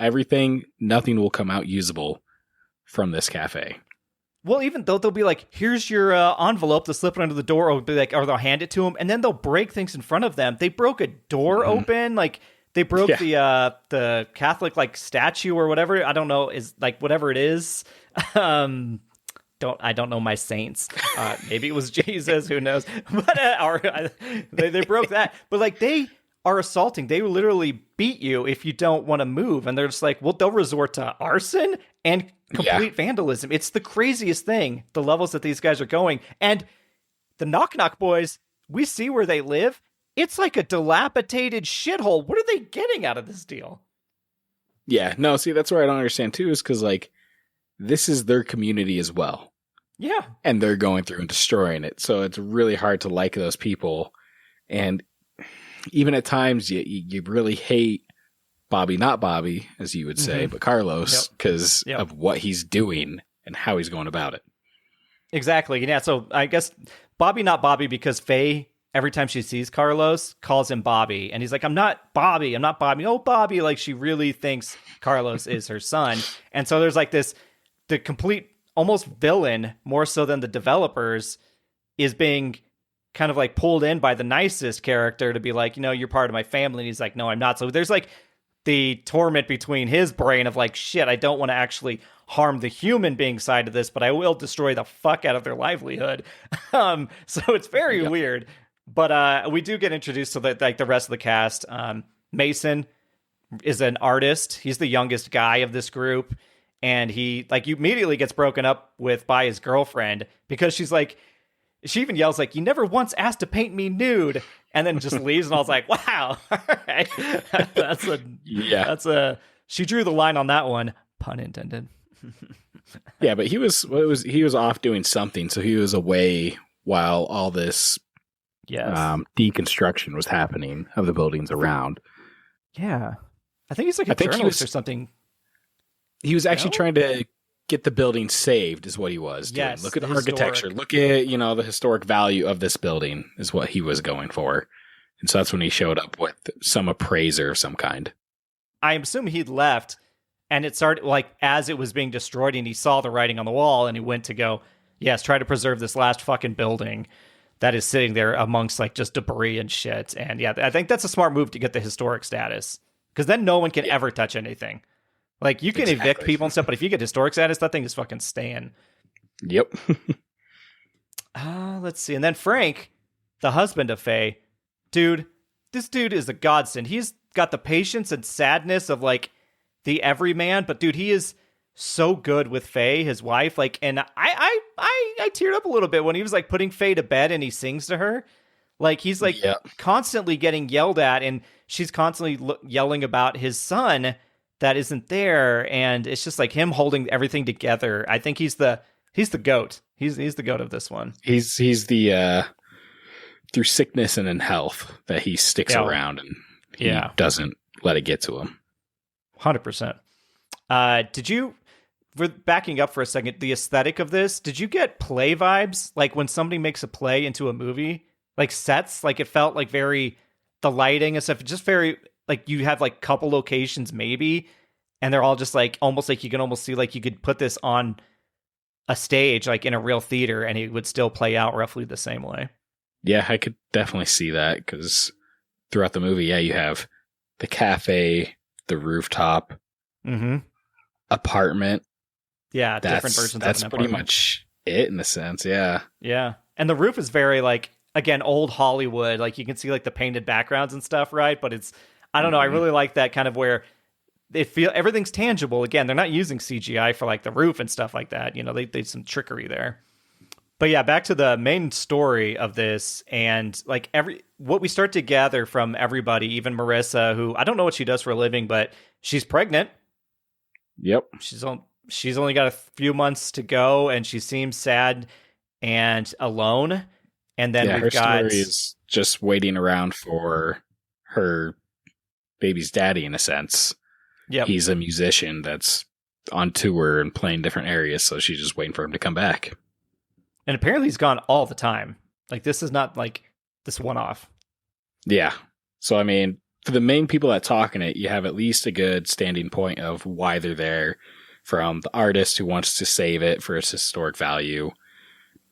Speaker 2: nothing will come out usable from this cafe.
Speaker 1: Well, even though they'll be like, here's your envelope, they'll slip it under the door, or they'll hand it to them, and then they'll break things in front of them. They broke a door open, like they broke the Catholic like statue or whatever. I don't know, is like whatever it is. I don't know my saints. Maybe it was Jesus, who knows? But they broke that. But like they are assaulting. They literally beat you if you don't want to move, and they're just like, well, they'll resort to arson and complete vandalism. It's the craziest thing, the levels that these guys are going. And the Knock Knock Boys, we see where they live. It's like a dilapidated shithole. What are they getting out of this deal?
Speaker 2: Yeah, no, see, that's where I don't understand too, is because like this is their community as well.
Speaker 1: Yeah.
Speaker 2: And they're going through and destroying it. So it's really hard to like those people. And even at times you really hate Bobby, not Bobby, as you would say, but Carlos, because of what he's doing and how he's going about it.
Speaker 1: Exactly. Yeah. So I guess Bobby, not Bobby, because Faye, every time she sees Carlos, calls him Bobby. And he's like, I'm not Bobby. Oh, Bobby. Like she really thinks Carlos is her son. And so there's like the complete almost villain, more so than the developers, is being kind of like pulled in by the nicest character to be like, you're part of my family. And he's like, no, I'm not. So there's like the torment between his brain of like, shit, I don't want to actually harm the human being side of this, but I will destroy the fuck out of their livelihood. So it's very weird. But we do get introduced to the rest of the cast. Mason is an artist. He's the youngest guy of this group. And he immediately gets broken up with by his girlfriend because she's like, she even yells like, you never once asked to paint me nude, and then just leaves. And I was like, wow, all right. She drew the line on that one, pun intended.
Speaker 2: Yeah, but he was off doing something. So he was away while all this deconstruction was happening of the buildings around.
Speaker 1: Yeah. I think he's like a journalist or something.
Speaker 2: He was actually trying to get the building saved is what he was doing.
Speaker 1: Yes,
Speaker 2: look at the architecture. Look at, the historic value of this building is what he was going for. And so that's when he showed up with some appraiser of some kind.
Speaker 1: I assume he'd left and it started like as it was being destroyed and he saw the writing on the wall and he went to go, try to preserve this last fucking building that is sitting there amongst like just debris and shit. And I think that's a smart move to get the historic status because then no one can ever touch anything. Like, you can evict people and stuff, but if you get historic status, that thing is fucking staying.
Speaker 2: Yep.
Speaker 1: Let's see. And then Frank, the husband of Faye, dude, this dude is a godsend. He's got the patience and sadness of, like, the everyman, but, dude, he is so good with Faye, his wife. Like, and I teared up a little bit when he was, like, putting Faye to bed and he sings to her. Like, he's, like, constantly getting yelled at, and she's constantly yelling about his son that isn't there, and it's just like him holding everything together. I think he's the goat. He's the goat of this one.
Speaker 2: He's the through sickness and in health that he sticks around and he doesn't let it get to him.
Speaker 1: 100%. Did you, for backing up for a second, the aesthetic of this, did you get play vibes? Like when somebody makes a play into a movie, like sets, like it felt like very, the lighting and stuff, just very, like you have like couple locations maybe, and they're all just like, almost like you can almost see like you could put this on a stage, like in a real theater, and it would still play out roughly the same way.
Speaker 2: Yeah, I could definitely see that because throughout the movie, you have the cafe, the rooftop, apartment.
Speaker 1: Yeah, different versions of an apartment.
Speaker 2: That's pretty much it in a sense, yeah.
Speaker 1: Yeah, and the roof is very like, again, old Hollywood. Like you can see like the painted backgrounds and stuff, right? But it's, I don't know, I really like that kind of where everything's tangible. Again, they're not using CGI for like the roof and stuff like that. They did some trickery there. But yeah, back to the main story of this, and like what we start to gather from everybody, even Marissa, who I don't know what she does for a living, but she's pregnant.
Speaker 2: Yep.
Speaker 1: She's on she's only got a few months to go, and she seems sad and alone. And then
Speaker 2: her story is just waiting around for her baby's daddy, in a sense.
Speaker 1: Yep.
Speaker 2: He's a musician that's on tour and playing different areas, so she's just waiting for him to come back.
Speaker 1: And apparently he's gone all the time. Like, this is not like this one-off.
Speaker 2: Yeah. So, I mean, for the main people that talk in it, you have at least a good standing point of why they're there, from the artist who wants to save it for its historic value,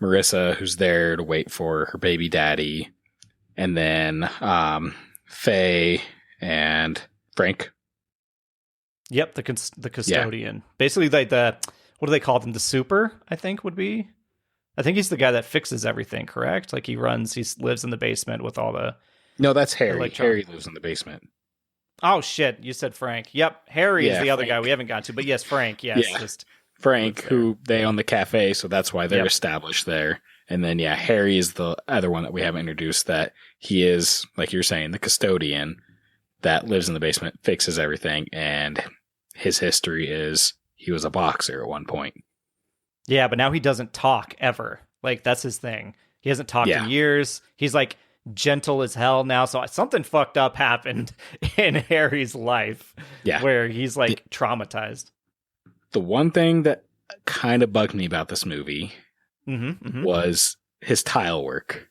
Speaker 2: Marissa, who's there to wait for her baby daddy, and then Faye and Frank.
Speaker 1: Yep, the custodian. Yeah. Basically, like what do they call them? The super, I think, would be. I think he's the guy that fixes everything, correct? Like, he lives in the basement with all the...
Speaker 2: No, that's Harry. Harry lives in the basement.
Speaker 1: Oh, shit. You said Frank. Yep. Harry is the other guy we haven't gotten to. But yes, Frank. Yes.
Speaker 2: Yeah. Frank, who they own the cafe, so that's why they're established there. And then, Harry is the other one that we haven't introduced, that he is, like you're saying, the custodian that lives in the basement, fixes everything, and his history is he was a boxer at one point.
Speaker 1: Yeah, but now he doesn't talk ever. Like, that's his thing. He hasn't talked in years. He's like gentle as hell now. So something fucked up happened in Harry's life where he's like traumatized.
Speaker 2: The one thing that kind of bugged me about this movie was his tile work.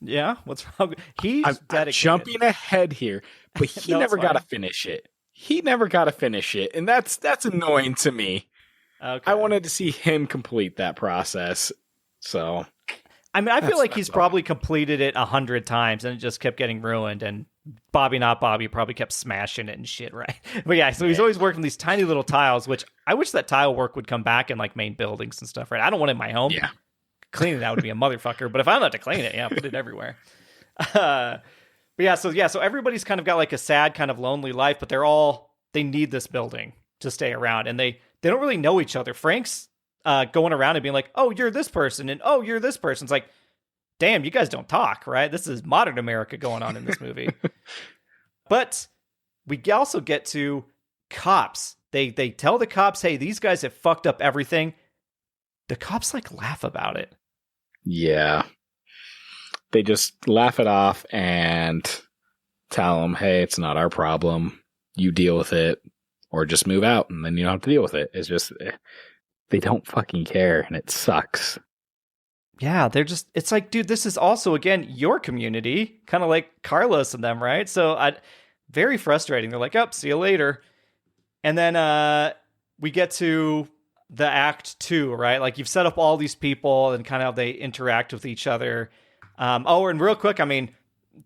Speaker 1: Yeah, what's wrong? He's dedicated.
Speaker 2: I'm jumping ahead here, but he never got to finish it. He never got to finish it, and that's annoying to me. Okay. I wanted to see him complete that process. So,
Speaker 1: I mean, I feel like he's probably completed it 100 times, and it just kept getting ruined. And Bobby, not Bobby, probably kept smashing it and shit, right? But yeah, so he's always working these tiny little tiles, which I wish that tile work would come back in like main buildings and stuff, right? I don't want it in my home.
Speaker 2: Yeah,
Speaker 1: cleaning that would be a motherfucker. But if I don't have to clean it, put it everywhere. But so everybody's kind of got like a sad, kind of lonely life, but they need this building to stay around, and they don't really know each other. Frank's going around and being like, "Oh, you're this person," and "Oh, you're this person." It's like, damn, you guys don't talk, right? This is modern America going on in this movie. But we also get to cops. They tell the cops, "Hey, these guys have fucked up everything." The cops like laugh about it.
Speaker 2: Yeah. They just laugh it off and tell them, "Hey, it's not our problem. You deal with it, or just move out, and then you don't have to deal with it." It's just, they don't fucking care, and it sucks.
Speaker 1: Yeah, it's like, dude, this is also, again, your community, kind of like Carlos and them, right? So very frustrating. They're like, "Oh, see you later." And then we get to the act 2, right? Like, you've set up all these people and kind of how they interact with each other. And real quick, I mean,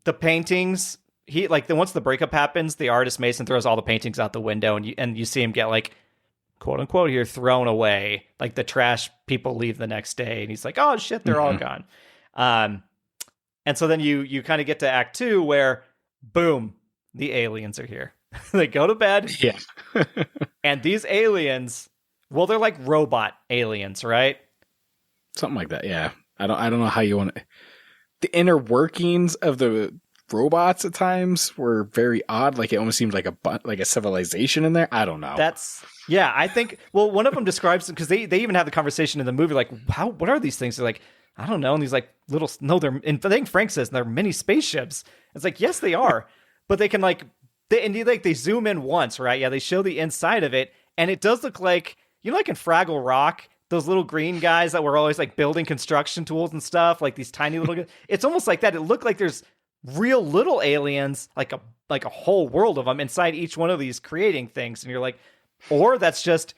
Speaker 1: the paintings, once the breakup happens, the artist Mason throws all the paintings out the window, and you see him get like, quote unquote here, thrown away. Like, the trash people leave the next day, and he's like, "Oh shit, they're all gone." And so then you kind of get to act 2 where, boom, the aliens are here. They go to bed.
Speaker 2: Yeah.
Speaker 1: And these aliens, well, they're like robot aliens, right?
Speaker 2: Something like that. Yeah. I don't know how you want to, the inner workings of the robots at times were very odd. Like, it almost seemed like a civilization in there. I don't know.
Speaker 1: I think, well, one of them describes them, because they even have the conversation in the movie, like, what are these things? They're like, "I don't know." And these like I think Frank says they're mini spaceships. It's like, yes, they are, but they can they zoom in once, right? Yeah. They show the inside of it, and it does look like, like in Fraggle Rock, those little green guys that were always like building construction tools and stuff, like these tiny little guys. It's almost like that. It looked like there's real little aliens, like a whole world of them inside each one of these creating things. And you're like, or that's just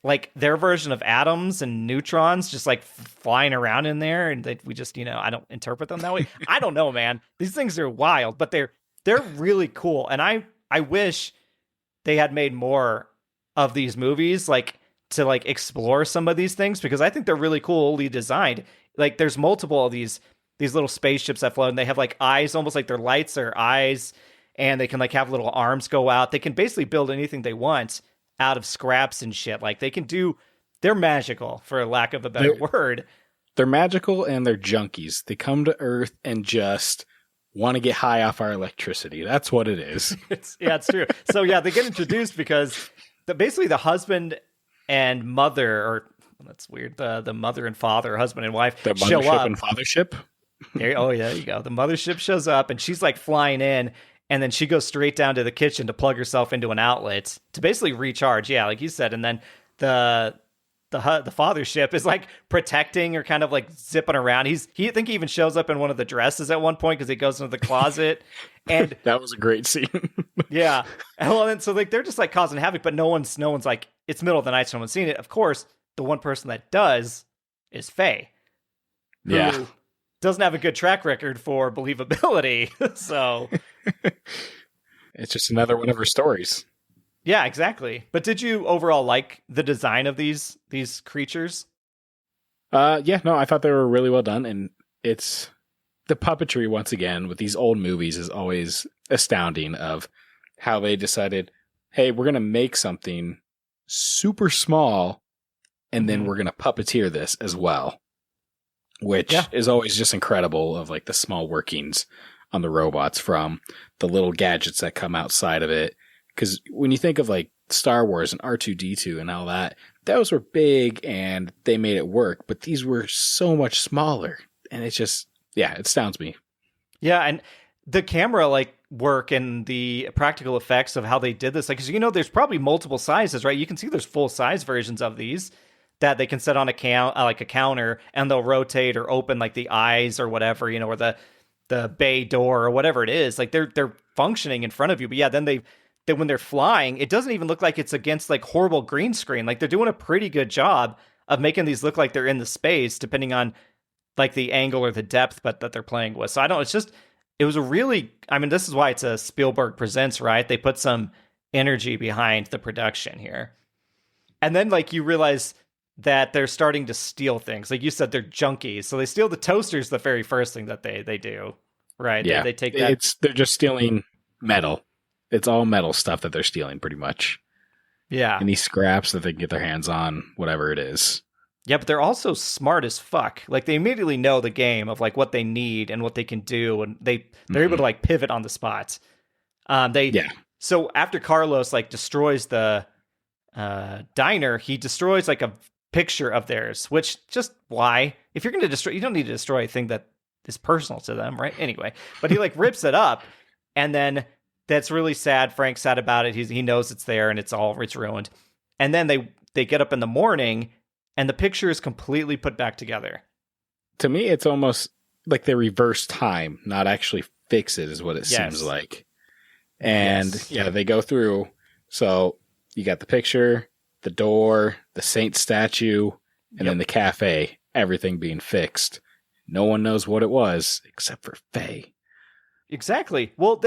Speaker 1: like their version of atoms and neutrons just like flying around in there. And we just, I don't interpret them that way. I don't know, man. These things are wild, but they're really cool. And I wish they had made more of these movies, like, to like explore some of these things, because I think they're really coolly designed. Like, there's multiple of these little spaceships that float, and they have like eyes, almost like their lights are eyes, and they can like have little arms go out. They can basically build anything they want out of scraps and shit. Like, they're magical, for lack of a better word.
Speaker 2: They're magical, and they're junkies. They come to Earth and just want to get high off our electricity. That's what it is.
Speaker 1: It's true. So yeah, they get introduced because basically the husband and mother, or that's weird, the mother and father, husband and wife,
Speaker 2: The
Speaker 1: show
Speaker 2: mothership
Speaker 1: up.
Speaker 2: and fathership.
Speaker 1: There you go. The mothership shows up, and she's like flying in, and then she goes straight down to the kitchen to plug herself into an outlet to basically recharge. Yeah, like you said, and then the fathership is like protecting or kind of like zipping around. I think he even shows up in one of the dresses at one point because he goes into the closet, and
Speaker 2: that was a great scene.
Speaker 1: yeah. Well, and so like they're just like causing havoc, but no one's like, it's middle of the night, so no one's seen it. Of course, the one person that does is Faye, who doesn't have a good track record for believability. So
Speaker 2: it's just another one of her stories.
Speaker 1: Yeah, exactly. But did you overall like the design of these creatures?
Speaker 2: Yeah, no, I thought they were really well done, and it's the puppetry once again with these old movies is always astounding of how they decided, hey, we're going to make something super small and then we're going to puppeteer this as well, which is always just incredible of like the small workings on the robots from the little gadgets that come outside of it. Because when you think of like Star Wars and R2-D2 and all that, those were big and they made it work. But these were so much smaller. And it's just, it astounds me.
Speaker 1: Yeah, and the camera like work and the practical effects of how they did this. Like, because there's probably multiple sizes, right? You can see there's full size versions of these that they can set on a counter and they'll rotate or open like the eyes or whatever, or the bay door or whatever it is. Like they're functioning in front of you. But yeah, then when they're flying, it doesn't even look like it's against like horrible green screen. Like they're doing a pretty good job of making these look like they're in the space, depending on like the angle or the depth, but that they're playing with. So it was a really, this is why it's a Spielberg Presents, right? They put some energy behind the production here. And then like you realize that they're starting to steal things. Like you said, they're junkies. So they steal the toasters the very first thing that they do, right?
Speaker 2: Yeah.
Speaker 1: They take that.
Speaker 2: They're just stealing metal. It's all metal stuff that they're stealing pretty much.
Speaker 1: Yeah.
Speaker 2: Any scraps that they can get their hands on, whatever it is.
Speaker 1: Yeah, but they're also smart as fuck. Like they immediately know the game of like what they need and what they can do. And they're able to like pivot on the spot. So after Carlos like destroys the diner, he destroys like a picture of theirs, which just why? If you're going to destroy, you don't need to destroy a thing that is personal to them, right? Anyway, but he like rips it up, and then that's really sad. Frank's sad about it. He knows it's there and it's ruined. And then they get up in the morning and the picture is completely put back together.
Speaker 2: To me, it's almost like they reverse time, not actually fix it, is what it seems like. And they go through. So you got the picture, the door, the saint statue, and then the cafe, everything being fixed. No one knows what it was except for Faye.
Speaker 1: Exactly. Well,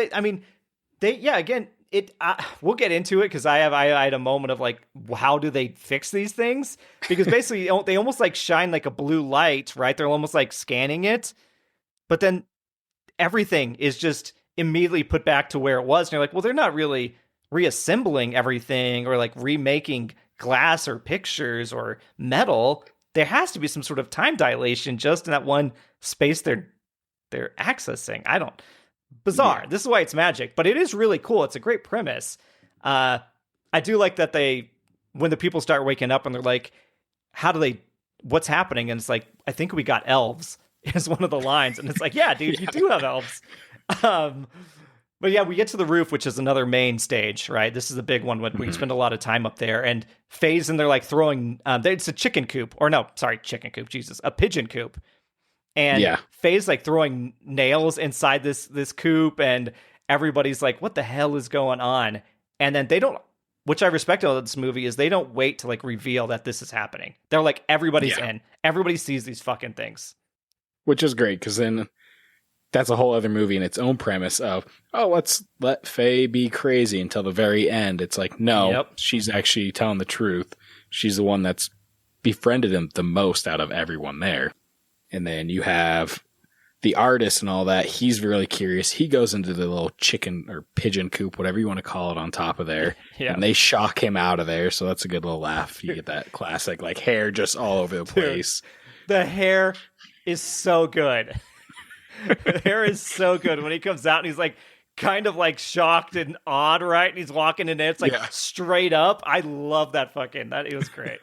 Speaker 1: we'll get into it because I had a moment of like, how do they fix these things? Because basically they almost like shine like a blue light, right? They're almost like scanning it, but then everything is just immediately put back to where it was. And you're like, well, they're not really reassembling everything or like remaking glass or pictures or metal. There has to be some sort of time dilation just in that one space they're accessing. Bizarre. Yeah. This is why it's magic, but it is really cool. It's a great premise. I do like that when the people start waking up and they're like, what's happening? And it's like, I think we got elves is one of the lines. And it's like, yeah, dude, you do have elves. But yeah, we get to the roof, which is another main stage, right? This is a big one when we spend a lot of time up there, and Faye's and they're like throwing, it's a chicken coop, a pigeon coop. And Faye's like throwing nails inside this coop, and everybody's like, what the hell is going on? And then they don't, which I respect about this movie, is they don't wait to like reveal that this is happening. They're like, everybody's in. Everybody sees these fucking things.
Speaker 2: Which is great, because then that's a whole other movie in its own premise of, let's let Faye be crazy until the very end. It's like, no, she's actually telling the truth. She's the one that's befriended him the most out of everyone there. And then you have the artist and all that. He's really curious. He goes into the little chicken or pigeon coop, whatever you want to call it, on top of there. Yeah. And they shock him out of there. So that's a good little laugh. You get that classic, like, hair just all over the place.
Speaker 1: Dude, the hair is so good. The hair is so good when he comes out and he's like kind of like shocked and awed, right? And he's walking in, and it's like straight up. I love that it was great.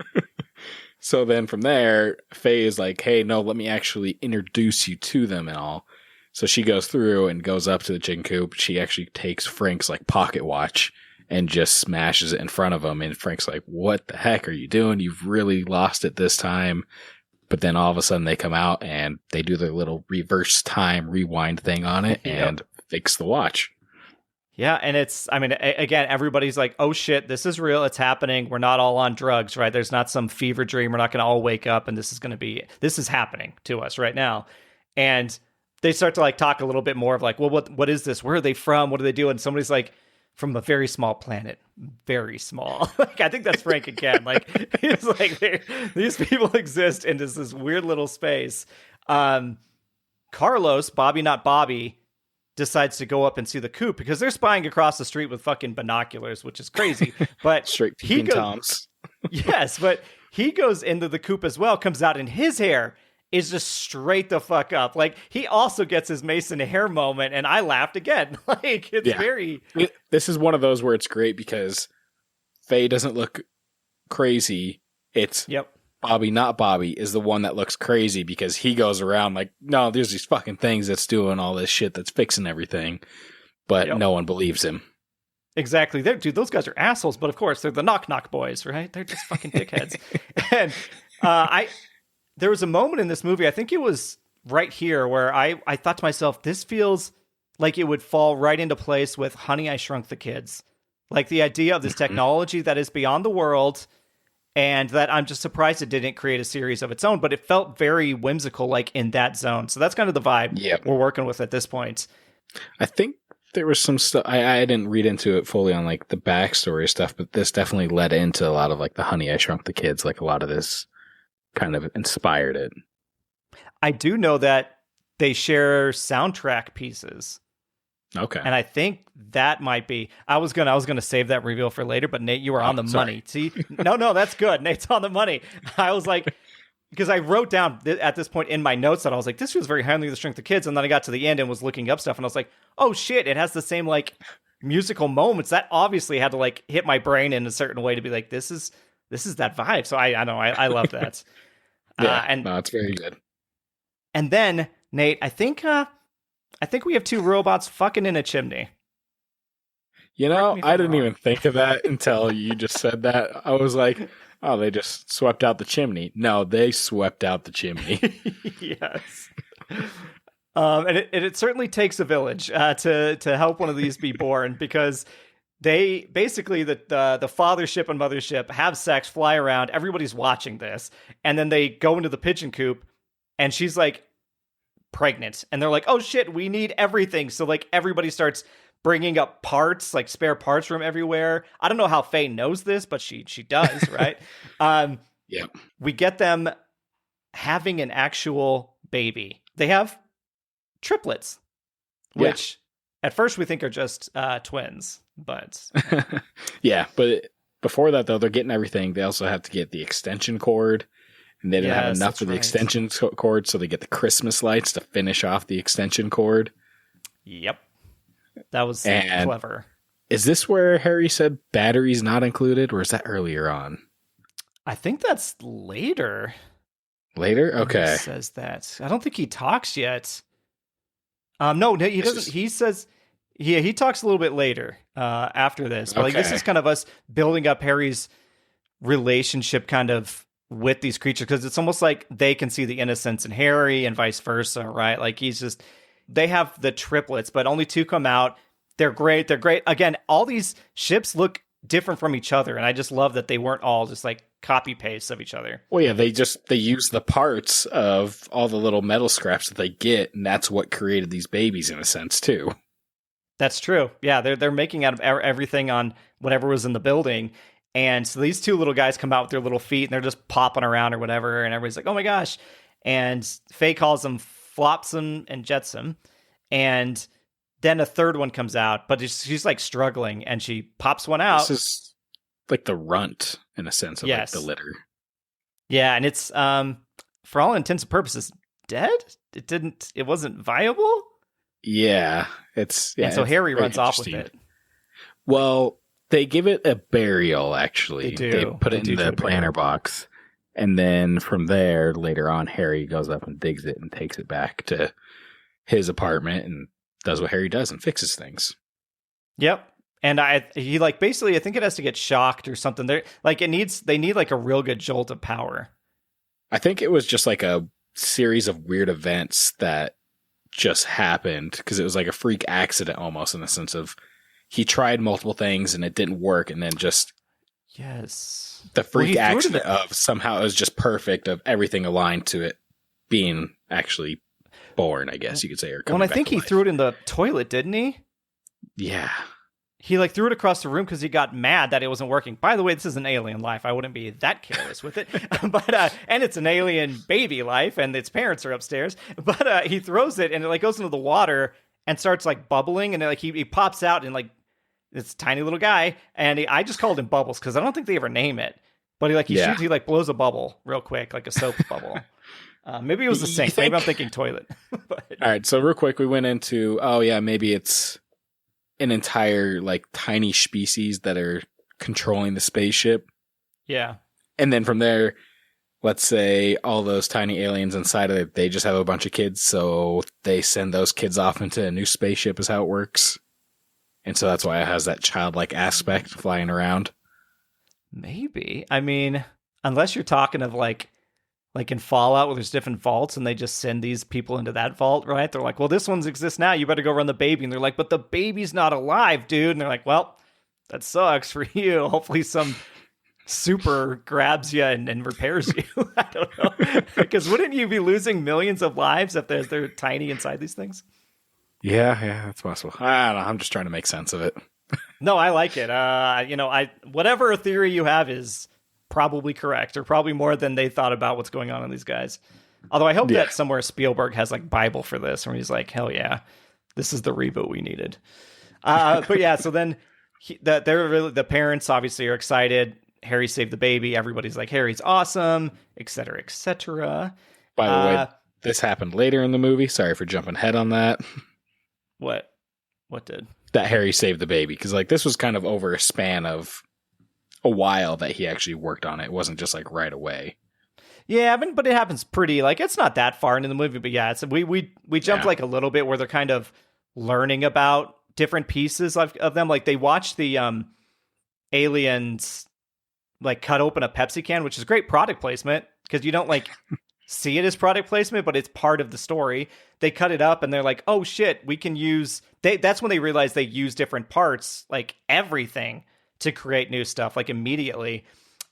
Speaker 2: So then from there, Faye is like, hey, no, let me actually introduce you to them and all. So she goes through and goes up to the chicken coop. She actually takes Frank's like pocket watch and just smashes it in front of him. And Frank's like, what the heck are you doing? You've really lost it this time. But then all of a sudden they come out and they do their little reverse time rewind thing on it and fix the watch.
Speaker 1: Yeah, and again, everybody's like, oh shit, this is real, it's happening, we're not all on drugs, right? There's not some fever dream, we're not going to all wake up, and this is happening to us right now. And they start to like talk a little bit more of like, well, what is this? Where are they from? What do they do? And somebody's like, from a very small planet, very small. Like, I think that's Frank again. Like, he's like, these people exist in this weird little space. Carlos, Bobby, not Bobby, decides to go up and see the coop because they're spying across the street with fucking binoculars, which is crazy. But
Speaker 2: straight Peking Toms.
Speaker 1: Yes, but he goes into the coop as well, comes out, and his hair is just straight the fuck up. Like, he also gets his Mason hair moment, and I laughed again. Like, it's very...
Speaker 2: This is one of those where it's great because Faye doesn't look crazy. It's Bobby, not Bobby, is the one that looks crazy because he goes around like, no, there's these fucking things that's doing all this shit that's fixing everything. But no one believes him.
Speaker 1: Exactly. Dude, those guys are assholes, but of course, they're the knock-knock boys, right? They're just fucking dickheads. And there was a moment in this movie, I think it was right here, where I thought to myself, this feels like it would fall right into place with Honey, I Shrunk the Kids. Like, the idea of this technology that is beyond the world, and that I'm just surprised it didn't create a series of its own, but it felt very whimsical, like, in that zone. So that's kind of the vibe we're working with at this point.
Speaker 2: I think there was some stuff, I didn't read into it fully on, like, the backstory stuff, but this definitely led into a lot of, like, the Honey, I Shrunk the Kids. Like, a lot of this kind of inspired it.
Speaker 1: I do know that they share soundtrack pieces.
Speaker 2: Okay.
Speaker 1: And I think that might be, I was gonna save that reveal for later, but Nate, you were on the money. See? No, that's good. Nate's on the money. I was like, because I wrote down at this point in my notes that I was like, this feels very Honey, I Shrunk the Kids. And then I got to the end and was looking up stuff and I was like, oh shit, it has the same like musical moments. That obviously had to like hit my brain in a certain way to be like, this is that vibe. So I know, I love that.
Speaker 2: No, it's very good.
Speaker 1: And then, Nate, I think we have two robots fucking in a chimney.
Speaker 2: You know, I didn't even think of that until you just said that. I was like, oh, they just swept out the chimney. No, they swept out the chimney.
Speaker 1: Yes. And it certainly takes a village to help one of these be born, because they basically, the fathership and mothership have sex, fly around, everybody's watching this, and then they go into the pigeon coop, and she's like pregnant, and they're like, oh shit, we need everything. So like everybody starts bringing up parts, like spare parts from everywhere. I don't know how Faye knows this, but she does, right? We get them having an actual baby. They have triplets, which at first we think are just twins, but
Speaker 2: but before that though, they're getting everything. They also have to get the extension cord, and they didn't have enough of the extension cord, so they get the Christmas lights to finish off the extension cord.
Speaker 1: Yep. That was clever.
Speaker 2: Is this where Harry said batteries not included, or is that earlier on?
Speaker 1: I think that's later.
Speaker 2: Later? Okay.
Speaker 1: He says that. I don't think he talks yet. No, he doesn't. He says, he talks a little bit later after this. But like, this is kind of us building up Harry's relationship kind of with these creatures, because it's almost like they can see the innocence in Harry and vice versa, right? Like, they have the triplets, but only two come out. They're great. Again, all these ships look different from each other, and I just love that they weren't all just like copy pastes of each other.
Speaker 2: Well, yeah, they use the parts of all the little metal scraps that they get, and that's what created these babies in a sense too. That's
Speaker 1: true. Yeah, they're making out of everything on whatever was in the building. And so these two little guys come out with their little feet, and they're just popping around or whatever, and everybody's like, oh my gosh. And Faye calls them Flopsum and Jetsam. And then a third one comes out, but she's like struggling, and she pops one out.
Speaker 2: This is like the runt in a sense of like the litter.
Speaker 1: Yeah, and it's for all intents and purposes dead. It wasn't viable.
Speaker 2: Yeah, it's
Speaker 1: and so
Speaker 2: it's
Speaker 1: Harry
Speaker 2: very
Speaker 1: runs off with
Speaker 2: interesting.
Speaker 1: it.
Speaker 2: Well, they give it a burial, actually.
Speaker 1: They do.
Speaker 2: They put it in the planter box. And then from there, later on, Harry goes up and digs it and takes it back to his apartment and does what Harry does and fixes things.
Speaker 1: Yep. And he like basically, I think it has to get shocked or something. They need like a real good jolt of power.
Speaker 2: I think it was just like a series of weird events that just happened because it was like a freak accident almost, in the sense of he tried multiple things and it didn't work, and then just the freak accident of somehow it was just perfect, of everything aligned to it being actually born, I guess you could say. Or
Speaker 1: I think he threw it in the toilet, didn't he?
Speaker 2: Yeah.
Speaker 1: He like threw it across the room because he got mad that it wasn't working. By the way, this is an alien life. I wouldn't be that careless with it. But and it's an alien baby life, and its parents are upstairs. But he throws it, and it like goes into the water and starts like bubbling, and like he pops out, and like this tiny little guy, and I just called him Bubbles because I don't think they ever name it. But he blows a bubble real quick, like a soap bubble. Maybe it was the sink. Maybe I'm thinking toilet. But,
Speaker 2: all right, so real quick, we went into maybe it's an entire like tiny species that are controlling the spaceship.
Speaker 1: Yeah.
Speaker 2: And then from there, let's say all those tiny aliens inside of it, they just have a bunch of kids, so they send those kids off into a new spaceship is how it works. And so that's why it has that childlike aspect flying around.
Speaker 1: Maybe. I mean, unless you're talking of like in Fallout where there's different vaults and they just send these people into that vault, right? They're like, well, this one's exists now. You better go run the baby. And they're like, but the baby's not alive, dude. And they're like, well, that sucks for you. Hopefully some super grabs you and repairs you. I don't know. Because wouldn't you be losing millions of lives if they're tiny inside these things?
Speaker 2: Yeah, that's possible. I don't know. I'm just trying to make sense of it.
Speaker 1: No, I like it. Whatever theory you have is probably correct, or probably more than they thought about what's going on in these guys. Although I hope that somewhere Spielberg has like Bible for this, where he's like, hell yeah, this is the reboot we needed. But yeah, so then the parents obviously are excited. Harry saved the baby. Everybody's like, Harry's awesome, etc., etc.
Speaker 2: By the way, this happened later in the movie. Sorry for jumping ahead on that.
Speaker 1: What did?
Speaker 2: That Harry saved the baby, because like this was kind of over a span of a while that he actually worked on it. It wasn't just like right away.
Speaker 1: Yeah, but it happens pretty, like, it's not that far into the movie, but yeah, we jumped like a little bit where they're kind of learning about different pieces of them. Like they watch the aliens like cut open a Pepsi can, which is great product placement because you don't like see it as product placement, but it's part of the story. They cut it up and they're like, oh shit, we can use, that's when they realize they use different parts, like everything, to create new stuff, like immediately.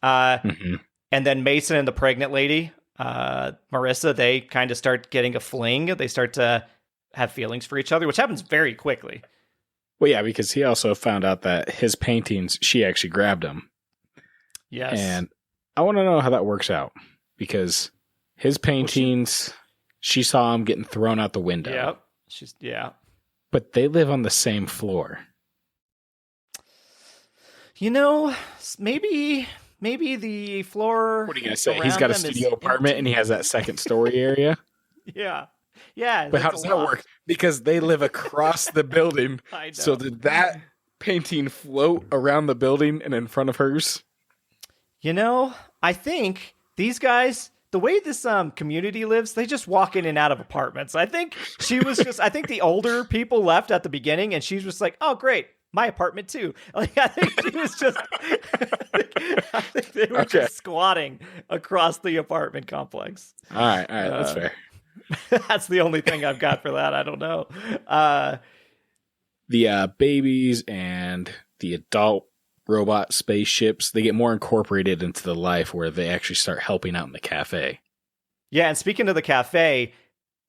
Speaker 1: And then Mason and the pregnant lady, Marissa, they kind of start getting a fling. They start to have feelings for each other, which happens very quickly.
Speaker 2: Well, yeah, because he also found out that his paintings, she actually grabbed them.
Speaker 1: Yes.
Speaker 2: And I want to know how that works out, because his paintings, she saw him getting thrown out the window.
Speaker 1: Yep.
Speaker 2: But they live on the same floor.
Speaker 1: You know, maybe the floor.
Speaker 2: What are you going to say? He's got a studio apartment and he has that second story area?
Speaker 1: Yeah.
Speaker 2: But how does that work? Because they live across the building.
Speaker 1: I know.
Speaker 2: So did that painting float around the building and in front of hers?
Speaker 1: You know, I think these guys, the way this community lives, they just walk in and out of apartments. I think I think the older people left at the beginning and she's just like, oh, great. My apartment too. Like I think she was just I think they were just squatting across the apartment complex.
Speaker 2: All right, that's fair.
Speaker 1: That's the only thing I've got for that. I don't know.
Speaker 2: The babies and the adult robot spaceships, they get more incorporated into the life where they actually start helping out in the cafe.
Speaker 1: Yeah, and speaking of the cafe,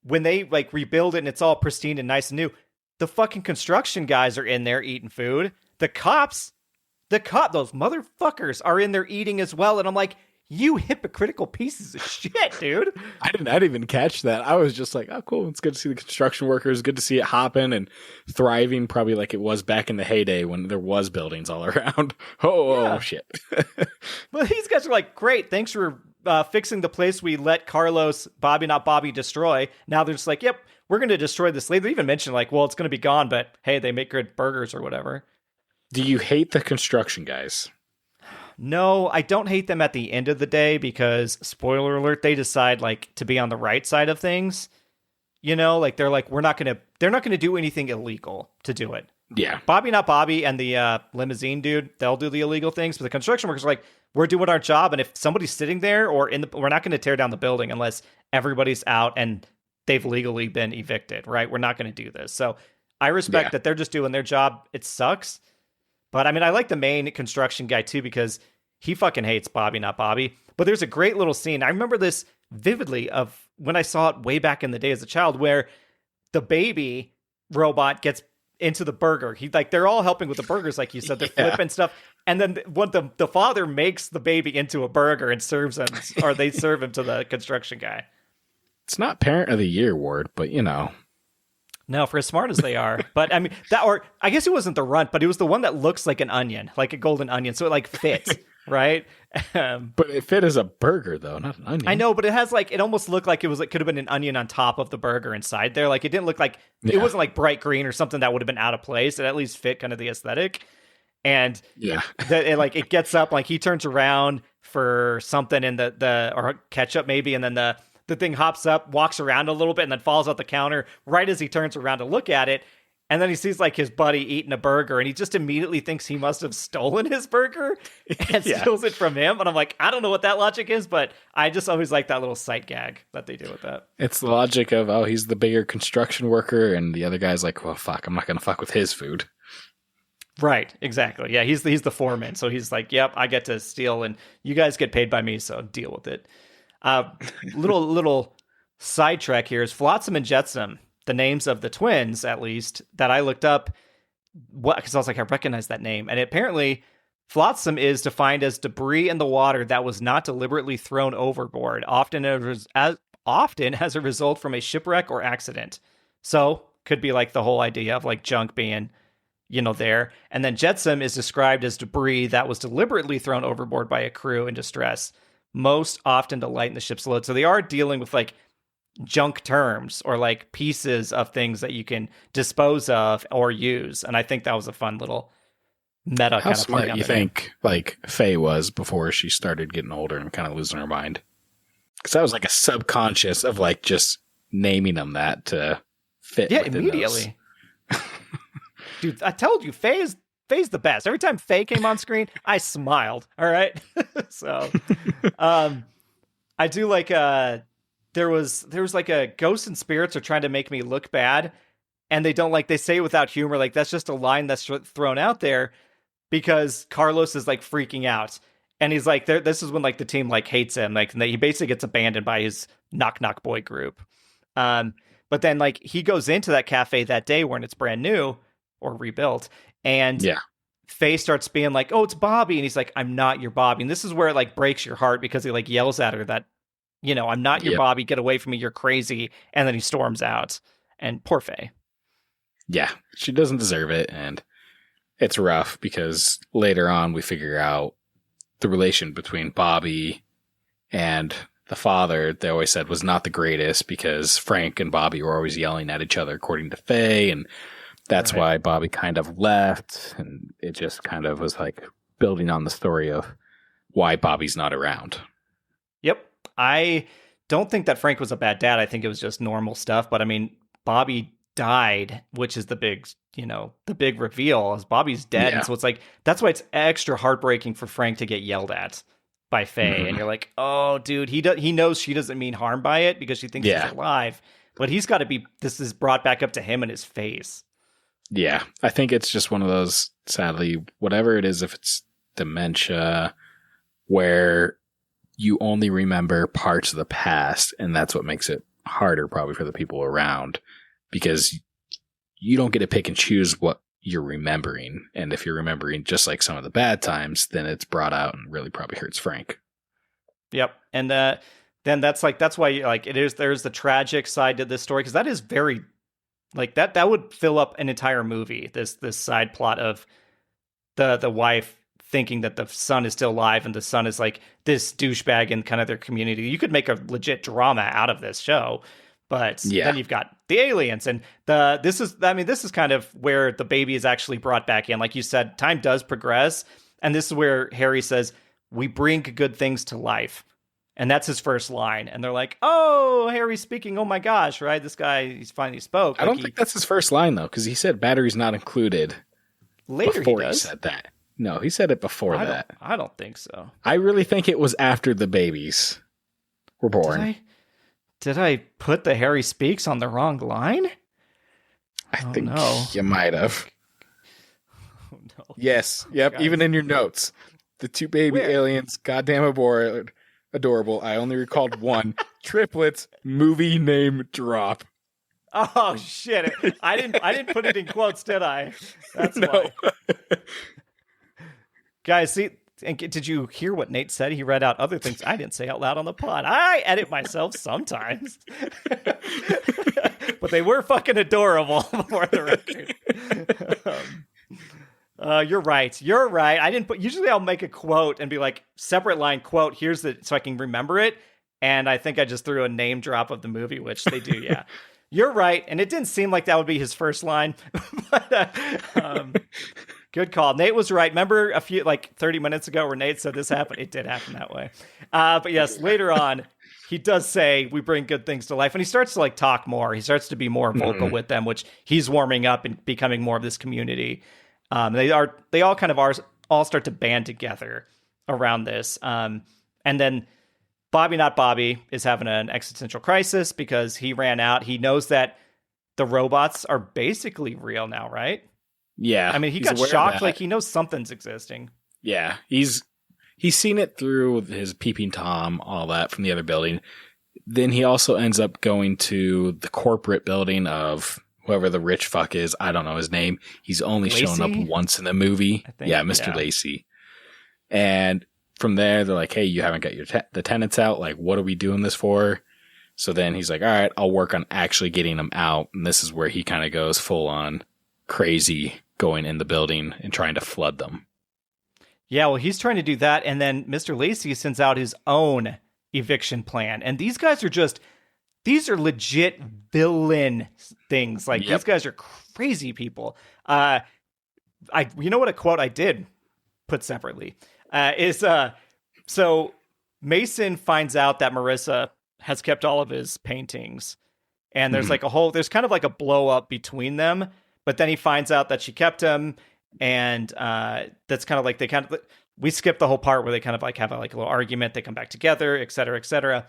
Speaker 1: when they like rebuild it and it's all pristine and nice and new, the fucking construction guys are in there eating food. The cops, those motherfuckers are in there eating as well. And I'm like, you hypocritical pieces of shit, dude.
Speaker 2: I didn't even catch that. I was just like, oh, cool. It's good to see the construction workers. Good to see it hopping and thriving, probably like it was back in the heyday when there was buildings all around. Oh, shit.
Speaker 1: But these guys are like, great. Thanks for fixing the place we let Carlos, Bobby not Bobby, destroy. Now they're just like, yep, we're going to destroy this later. They even mentioned like, well, it's going to be gone, but hey, they make good burgers or whatever.
Speaker 2: Do you hate the construction guys?
Speaker 1: No, I don't hate them at the end of the day because, spoiler alert, they decide like to be on the right side of things. You know, like they're like, they're not going to do anything illegal to do it.
Speaker 2: Yeah.
Speaker 1: Bobby not Bobby and the limousine dude, they'll do the illegal things, but the construction workers are like, we're doing our job, and if somebody's sitting there or we're not going to tear down the building unless everybody's out and they've legally been evicted, right? We're not going to do this. So I respect that they're just doing their job. It sucks. But I mean, I like the main construction guy too, because he fucking hates Bobby not Bobby. But there's a great little scene. I remember this vividly of when I saw it way back in the day as a child, where the baby robot gets into the burger. They're all helping with the burgers, like you said, they're flipping stuff. And then what the father makes the baby into a burger and serves him, or they serve him to the construction guy.
Speaker 2: It's not Parent of the Year award, but you know.
Speaker 1: No, for as smart as they are. But I mean, or I guess it wasn't the runt, but it was the one that looks like an onion, like a golden onion. So it like fits, right?
Speaker 2: But it fit as a burger though, not an onion.
Speaker 1: I know, but it has like, it almost looked like it could have been an onion on top of the burger inside there. Like it didn't look like, it wasn't like bright green or something that would have been out of place. It at least fit kind of the aesthetic. And it gets up, like he turns around for something in the or ketchup maybe, and then the thing hops up, walks around a little bit, and then falls out the counter right as he turns around to look at it. And then he sees like his buddy eating a burger, and he just immediately thinks he must have stolen his burger and steals it from him. And I'm like, I don't know what that logic is, but I just always like that little sight gag that they do with that.
Speaker 2: It's the logic of, oh, he's the bigger construction worker, and the other guy's like, well, fuck, I'm not going to fuck with his food.
Speaker 1: Right, exactly. Yeah, he's the foreman, so he's like, yep, I get to steal, and you guys get paid by me, so deal with it. Little sidetrack here is Flotsam and Jetsam, the names of the twins, at least, that I looked up, because I was like, I recognize that name. And apparently, Flotsam is defined as debris in the water that was not deliberately thrown overboard, often as a result from a shipwreck or accident. So, could be like the whole idea of like junk being, there. And then Jetsam is described as debris that was deliberately thrown overboard by a crew in distress, most often to lighten the ship's load. So they are dealing with like junk terms or like pieces of things that you can dispose of or use. And I think that was a fun little meta
Speaker 2: How
Speaker 1: kind of thing. How smart
Speaker 2: you think like Faye was before she started getting older and kind of losing her mind? Because that was like a subconscious of like just naming them that to fit.
Speaker 1: Yeah, immediately. Dude, I told you, Faye's the best. Every time Faye came on screen, I smiled. All right. So, I do like, there was like a ghosts and spirits are trying to make me look bad. And they don't they say it without humor. Like that's just a line that's thrown out there because Carlos is like freaking out. And he's like, this is when like the team like hates him. Like he basically gets abandoned by his knock knock boy group. But then like he goes into that cafe that day when it's brand new or rebuilt. And Faye starts being like, oh, it's Bobby. And he's like, I'm not your Bobby. And this is where it like breaks your heart because he like yells at her that, I'm not your Bobby. Get away from me. You're crazy. And then he storms out. And poor Faye.
Speaker 2: Yeah, she doesn't deserve it. And it's rough because later on we figure out the relation between Bobby and the father, they always said was not the greatest because Frank and Bobby were always yelling at each other, according to Faye. And that's why Bobby kind of left, and it just kind of was like building on the story of why Bobby's not around.
Speaker 1: Yep. I don't think that Frank was a bad dad. I think it was just normal stuff. But I mean, Bobby died, which is the big, the big reveal is Bobby's dead. And so it's like, that's why it's extra heartbreaking for Frank to get yelled at by Faye. Mm-hmm. And you're like, oh, dude, he knows she doesn't mean harm by it because she thinks he's alive. But he's got to be, this is brought back up to him in his face.
Speaker 2: Yeah, I think it's just one of those, sadly, whatever it is, if it's dementia, where you only remember parts of the past, and that's what makes it harder probably for the people around, because you don't get to pick and choose what you're remembering. And if you're remembering just like some of the bad times, then it's brought out and really probably hurts Frank.
Speaker 1: Yep. And then that's why like there's the tragic side to this story, because that is very like that would fill up an entire movie, this side plot of the wife thinking that the son is still alive and the son is like this douchebag in kind of their community. You could make a legit drama out of this show, but then you've got the aliens and this is kind of where the baby is actually brought back in. Like you said, time does progress. And this is where Harry says, "We bring good things to life." And that's his first line. And they're like, "Oh, Harry's speaking. Oh my gosh," right? This guy, he's finally spoke.
Speaker 2: I don't think that's his first line though, because he said batteries not included.
Speaker 1: Later
Speaker 2: before
Speaker 1: he does.
Speaker 2: He said that. No, he said it before that.
Speaker 1: I don't think so.
Speaker 2: I really think it was after the babies were born.
Speaker 1: Did I put the Harry speaks on the wrong line?
Speaker 2: I think you might have.
Speaker 1: Oh, no.
Speaker 2: Yes. Yep. Guys. Even in your notes. The two baby aliens, goddamn adorable. I only recalled one. Triplets, movie name drop.
Speaker 1: Oh shit! I didn't put it in quotes, did I? That's why. Guys, see, and did you hear what Nate said? He read out other things I didn't say out loud on the pod. I edit myself sometimes, but they were fucking adorable for the record. You're right. I didn't put. Usually, I'll make a quote and be like, separate line quote. Here's so I can remember it. And I think I just threw a name drop of the movie, which they do. Yeah, you're right. And it didn't seem like that would be his first line, but. Good call. Nate was right. Remember 30 minutes ago where Nate said this happened? It did happen that way. But yes, later on, he does say, "We bring good things to life." And he starts to talk more. He starts to be more vocal with them, which he's warming up and becoming more of this community. They all kind of all start to band together around this. And then Bobby Not Bobby is having an existential crisis because he ran out. He knows that the robots are basically real now, right?
Speaker 2: Yeah.
Speaker 1: I mean, he got shocked. Like, he knows something's existing.
Speaker 2: Yeah. He's seen it through his peeping Tom, all that from the other building. Then he also ends up going to the corporate building of whoever the rich fuck is. I don't know his name. He's only shown up once in the movie. Yeah, Mr. Lacey. And from there, they're like, "Hey, you haven't got your the tenants out. Like, what are we doing this for?" So then he's like, "All right, I'll work on actually getting them out." And this is where he kind of goes full on crazy, going in the building and trying to flood them.
Speaker 1: Yeah, well, he's trying to do that, and then Mr. Lacey sends out his own eviction plan. And these guys these are legit villain things. Like, these guys are crazy people. You know what a quote I did put separately is, so Mason finds out that Marissa has kept all of his paintings, and there's there's kind of like a blow up between them. But then he finds out that she kept him, and that's kind of like we skip the whole part where they kind of have a little argument. They come back together, et cetera, et cetera.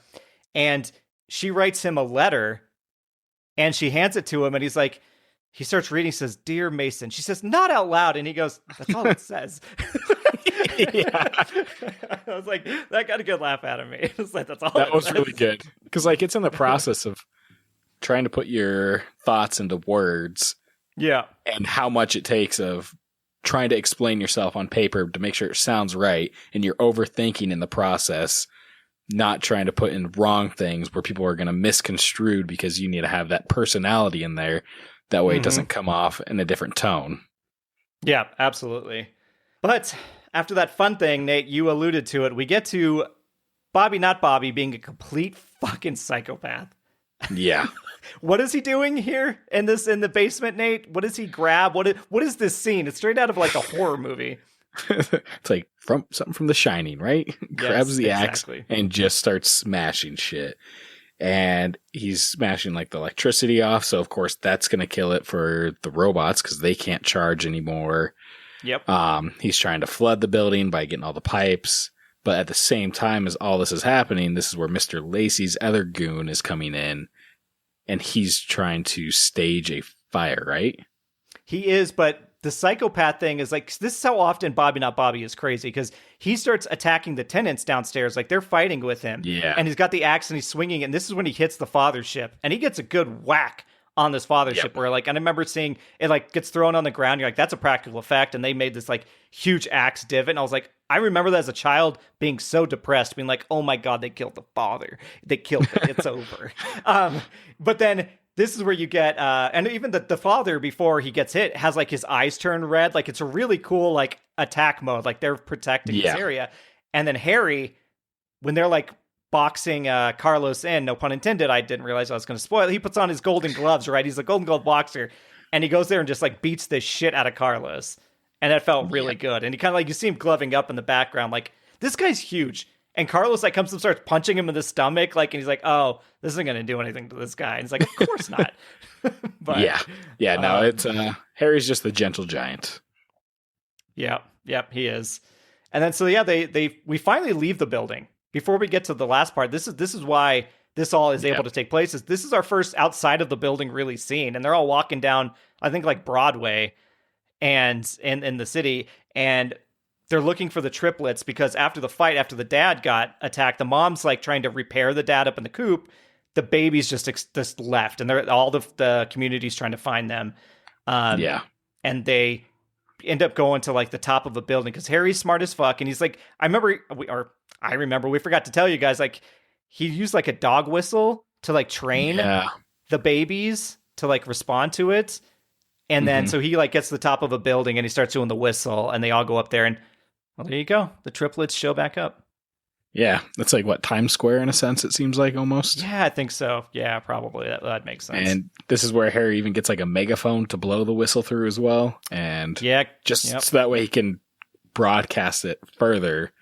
Speaker 1: And she writes him a letter, and she hands it to him, and he starts reading. He says, "Dear Mason." She says, "Not out loud," and he goes, "That's all it says." I was like, that got a good laugh out of me. It was like, that's all.
Speaker 2: That was really good because it's in the process of trying to put your thoughts into words.
Speaker 1: Yeah.
Speaker 2: And how much it takes of trying to explain yourself on paper to make sure it sounds right. And you're overthinking in the process, not trying to put in wrong things where people are going to misconstrue because you need to have that personality in there. That way it doesn't come off in a different tone.
Speaker 1: Yeah, absolutely. But after that fun thing, Nate, you alluded to it. We get to Bobby Not Bobby being a complete fucking psychopath.
Speaker 2: Yeah.
Speaker 1: What is he doing here in the basement, Nate? What does he grab? What is this scene? It's straight out of a horror movie.
Speaker 2: It's like something from The Shining, right? Yes, grabs the axe and just starts smashing shit. And he's smashing the electricity off. So of course that's going to kill it for the robots because they can't charge anymore.
Speaker 1: Yep.
Speaker 2: He's trying to flood the building by getting all the pipes. But at the same time as all this is happening, this is where Mr. Lacey's other goon is coming in. And he's trying to stage a fire, right?
Speaker 1: He is, but the psychopath thing is this is how often Bobby Not Bobby is crazy because he starts attacking the tenants downstairs. They're fighting with him.
Speaker 2: Yeah.
Speaker 1: And he's got the axe and he's swinging it. And this is when he hits the father ship. And he gets a good whack on this father ship where I remember seeing it gets thrown on the ground. You're like, that's a practical effect. And they made this huge axe divot. And I was like, I remember that as a child being so depressed, being like, oh my God, they killed the father. They killed it. It's over. But then this is where you get, and even the father, before he gets hit, has like his eyes turn red. Like it's a really cool like attack mode. Like they're protecting this area. And then Harry, when they're like boxing Carlos in, no pun intended, I didn't realize I was going to spoil it. He puts on his golden gloves, right? He's a golden glove boxer. And he goes there and just like beats the shit out of Carlos. And that felt really good. And he kind of like, you see him gloving up in the background. Like, this guy's huge. And Carlos like comes and starts punching him in the stomach. Like, and he's like, oh, this isn't going to do anything to this guy. And he's like, of course not. But,
Speaker 2: no, it's Harry's just the gentle giant.
Speaker 1: Yep, he is. And then, so yeah, we finally leave the building. Before we get to the last part, this is why this all is able to take place. This is our first outside of the building really scene. And they're all walking down, I think, like Broadway and in the city. And they're looking for the triplets because after the fight, after the dad got attacked, the mom's like trying to repair the dad up in the coop. The baby's just left, and they're all the community's trying to find them. And they end up going to like the top of a building because Harry's smart as fuck, and he's like, I remember we forgot to tell you guys, like he used like a dog whistle to like train the babies to like respond to it. And then so he like gets to the top of a building and he starts doing the whistle, and they all go up there, and well, there you go. The triplets show back up.
Speaker 2: Yeah, that's like what, Times Square in a sense, it seems like almost.
Speaker 1: Yeah, I think so. Yeah, probably. That makes sense.
Speaker 2: And this is where Harry even gets like a megaphone to blow the whistle through as well. And so that way he can broadcast it further.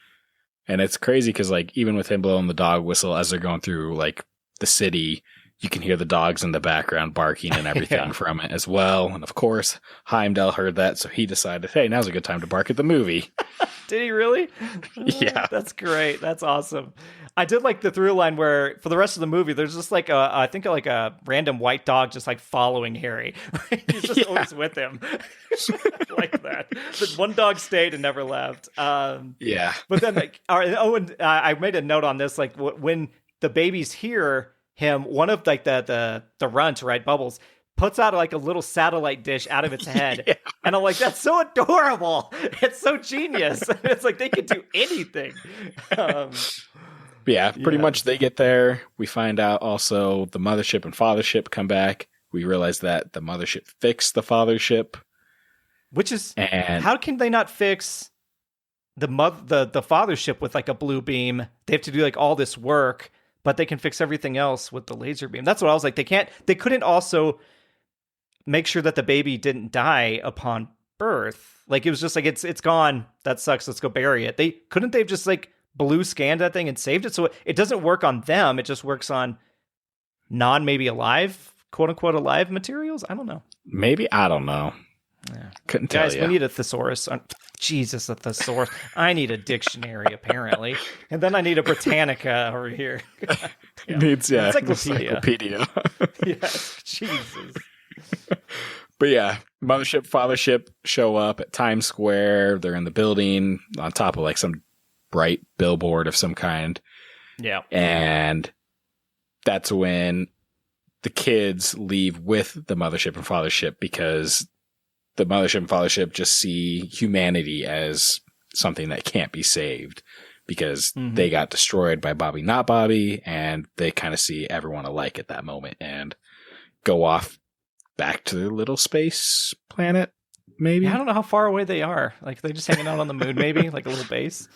Speaker 2: And it's crazy because like even with him blowing the dog whistle as they're going through like the city, you can hear the dogs in the background barking and everything from it as well. And of course, Heimdall heard that, so he decided, hey, now's a good time to bark at the movie.
Speaker 1: Did he really?
Speaker 2: Yeah.
Speaker 1: That's great. That's awesome. I did like the through line where for the rest of the movie, there's just like I think like a random white dog just like following Harry. He's just always with him. Like that. But one dog stayed and never left. But then like, and I made a note on this, like when the babies hear him, one of like the runt, right, Bubbles, puts out like a little satellite dish out of its head. And I'm like, that's so adorable. It's so genius. It's like they could do anything.
Speaker 2: Pretty much they get there. We find out also the mothership and fathership come back. We realize that the mothership fixed the fathership.
Speaker 1: Which is, how can they not fix the fathership with like a blue beam? They have to do like all this work, but they can fix everything else with the laser beam. That's what I was like. They couldn't also make sure that the baby didn't die upon birth. Like it was just like, it's gone. That sucks. Let's go bury it. They've just like blue scanned that thing and saved it. So it doesn't work on them. It just works on maybe alive, quote unquote, alive materials. I don't know.
Speaker 2: Maybe. I don't know.
Speaker 1: Yeah.
Speaker 2: Couldn't tell you.
Speaker 1: Guys, we need a thesaurus. Jesus, a thesaurus. I need a dictionary, apparently. And then I need a Britannica over here.
Speaker 2: Needs,
Speaker 1: encyclopedia. Yes, Jesus.
Speaker 2: But yeah, mothership, fathership show up at Times Square. They're in the building on top of like some bright billboard of some kind.
Speaker 1: Yeah.
Speaker 2: And that's when the kids leave with the mothership and fathership because the mothership and fathership just see humanity as something that can't be saved because they got destroyed by Bobby Not Bobby, and they kind of see everyone alike at that moment and go off back to their little space planet, maybe.
Speaker 1: Yeah, I don't know how far away they are. Like, they're just hanging out on the moon, maybe, like a little base.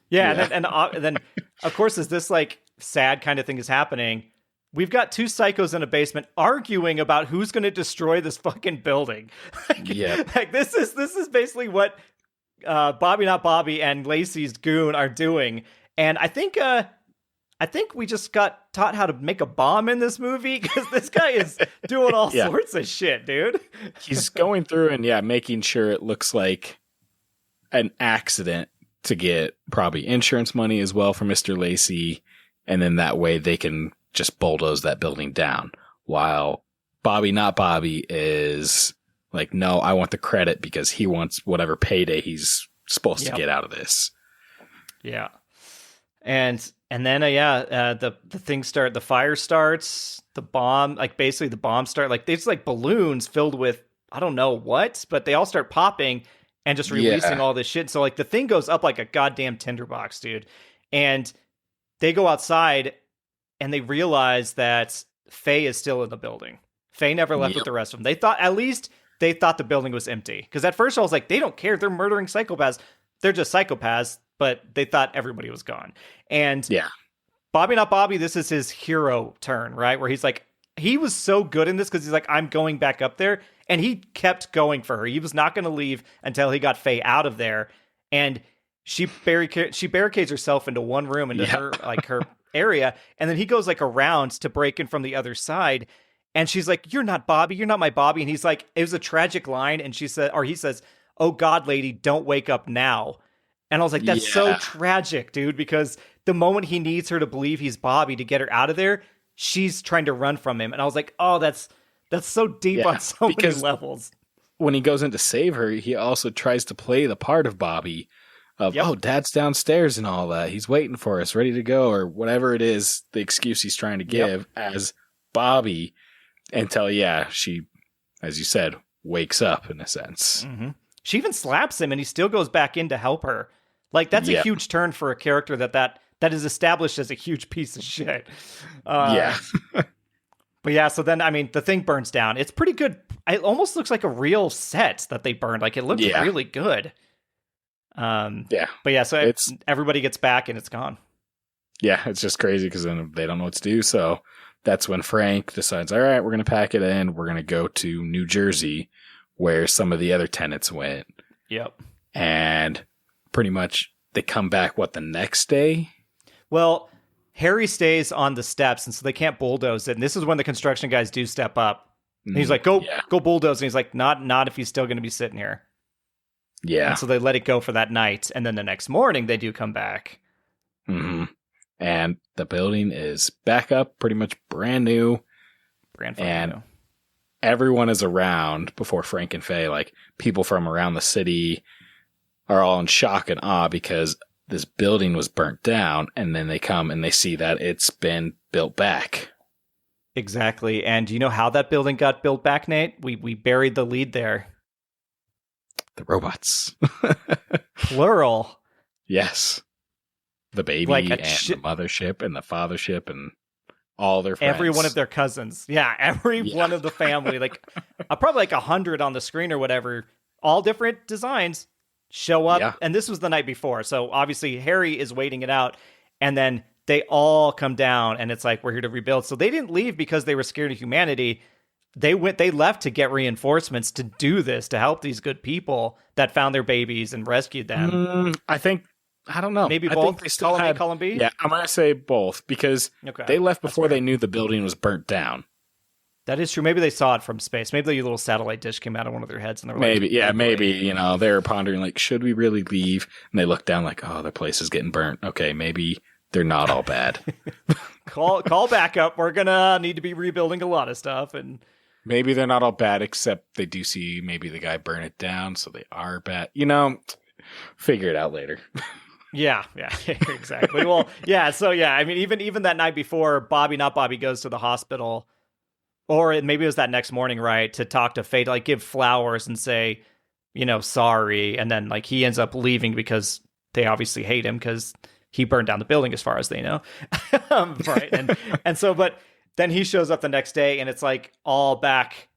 Speaker 1: Yeah. And then, of course, as this like sad kind of thing is happening, we've got two psychos in a basement arguing about who's going to destroy this fucking building. Like this is basically what Bobby Not Bobby and Lacey's goon are doing. And I think we just got taught how to make a bomb in this movie because this guy is doing all sorts of shit, dude.
Speaker 2: He's going through and making sure it looks like an accident to get probably insurance money as well for Mr. Lacey. And then that way they can just bulldoze that building down, while Bobby Not Bobby is like, no, I want the credit because he wants whatever payday he's supposed to get out of this.
Speaker 1: Yeah. And then the the fire starts, the bomb, like basically the bomb start, like it's like balloons filled with I don't know what, but they all start popping and just releasing all this shit. So like the thing goes up like a goddamn tinderbox, dude. And they go outside and they realize that Faye is still in the building. Faye never left with the rest of them. They thought the building was empty. Because at first I was like, they don't care. They're murdering psychopaths. They're just psychopaths, but they thought everybody was gone. And Bobby Not Bobby, this is his hero turn, right? Where he's like, he was so good in this because he's like, I'm going back up there. And he kept going for her. He was not going to leave until he got Faye out of there. And she barricades herself into one room, into her area. And then he goes like around to break in from the other side. And she's like, you're not Bobby. You're not my Bobby. And he's like, it was a tragic line. And he says, oh God, lady, don't wake up now. And I was like, that's so tragic, dude, because the moment he needs her to believe he's Bobby to get her out of there, she's trying to run from him. And I was like, oh, that's so deep on so many levels.
Speaker 2: When he goes in to save her, he also tries to play the part of Bobby of, oh, Dad's downstairs and all that. He's waiting for us, ready to go, or whatever it is, the excuse he's trying to give as Bobby until, she, as you said, wakes up in a sense.
Speaker 1: Mm-hmm. She even slaps him and he still goes back in to help her. Like, that's a huge turn for a character that is established as a huge piece of shit. But yeah, so then, I mean, the thing burns down. It's pretty good. It almost looks like a real set that they burned. Like, it looks really good. But yeah, so everybody gets back and it's gone.
Speaker 2: Yeah, it's just crazy because then they don't know what to do. So that's when Frank decides, all right, we're going to pack it in. We're going to go to New Jersey where some of the other tenants went.
Speaker 1: Yep.
Speaker 2: And pretty much they come back, the next day?
Speaker 1: Well, Harry stays on the steps, and so they can't bulldoze it. And this is when the construction guys do step up. And he's like, go bulldoze. And he's like, not if he's still going to be sitting here.
Speaker 2: Yeah.
Speaker 1: And so they let it go for that night. And then the next morning, they do come back.
Speaker 2: Mm-hmm. And the building is back up, pretty much brand new.
Speaker 1: New.
Speaker 2: Everyone is around before Frank and Faye. Like, people from around the city are all in shock and awe because this building was burnt down, and then they come and they see that it's been built back.
Speaker 1: Exactly. And do you know how that building got built back, Nate? We buried the lead there.
Speaker 2: The robots.
Speaker 1: Plural.
Speaker 2: Yes. The baby and the mothership and the fathership and all their friends.
Speaker 1: Every one of their cousins. Yeah, every one of the family. Like, probably like 100 on the screen or whatever. All different designs. Show up, and this was the night before, so obviously Harry is waiting it out, and then they all come down, and it's like, we're here to rebuild. So they didn't leave because they were scared of humanity. They left to get reinforcements to do this, to help these good people that found their babies and rescued them.
Speaker 2: I don't know.
Speaker 1: Maybe
Speaker 2: I
Speaker 1: both.
Speaker 2: Think they still
Speaker 1: column A, column B?
Speaker 2: Yeah, I'm going to say both, because they left before they knew the building was burnt down.
Speaker 1: That is true. Maybe they saw it from space. Maybe the little satellite dish came out of one of their heads. And they were
Speaker 2: maybe, they were pondering, like, should we really leave? And they looked down like, oh, their place is getting burnt. Okay, maybe they're not all bad.
Speaker 1: Call back up. We're going to need to be rebuilding a lot of stuff. And
Speaker 2: maybe they're not all bad, except they do see maybe the guy burn it down, so they are bad. Figure it out later.
Speaker 1: Yeah, exactly. Well, I mean, even that night before, Bobby Not Bobby goes to the hospital. Or maybe it was that next morning, right, to talk to Faye, to like give flowers and say, sorry. And then like he ends up leaving because they obviously hate him because he burned down the building as far as they know. Right. And so, but then he shows up the next day and it's like all back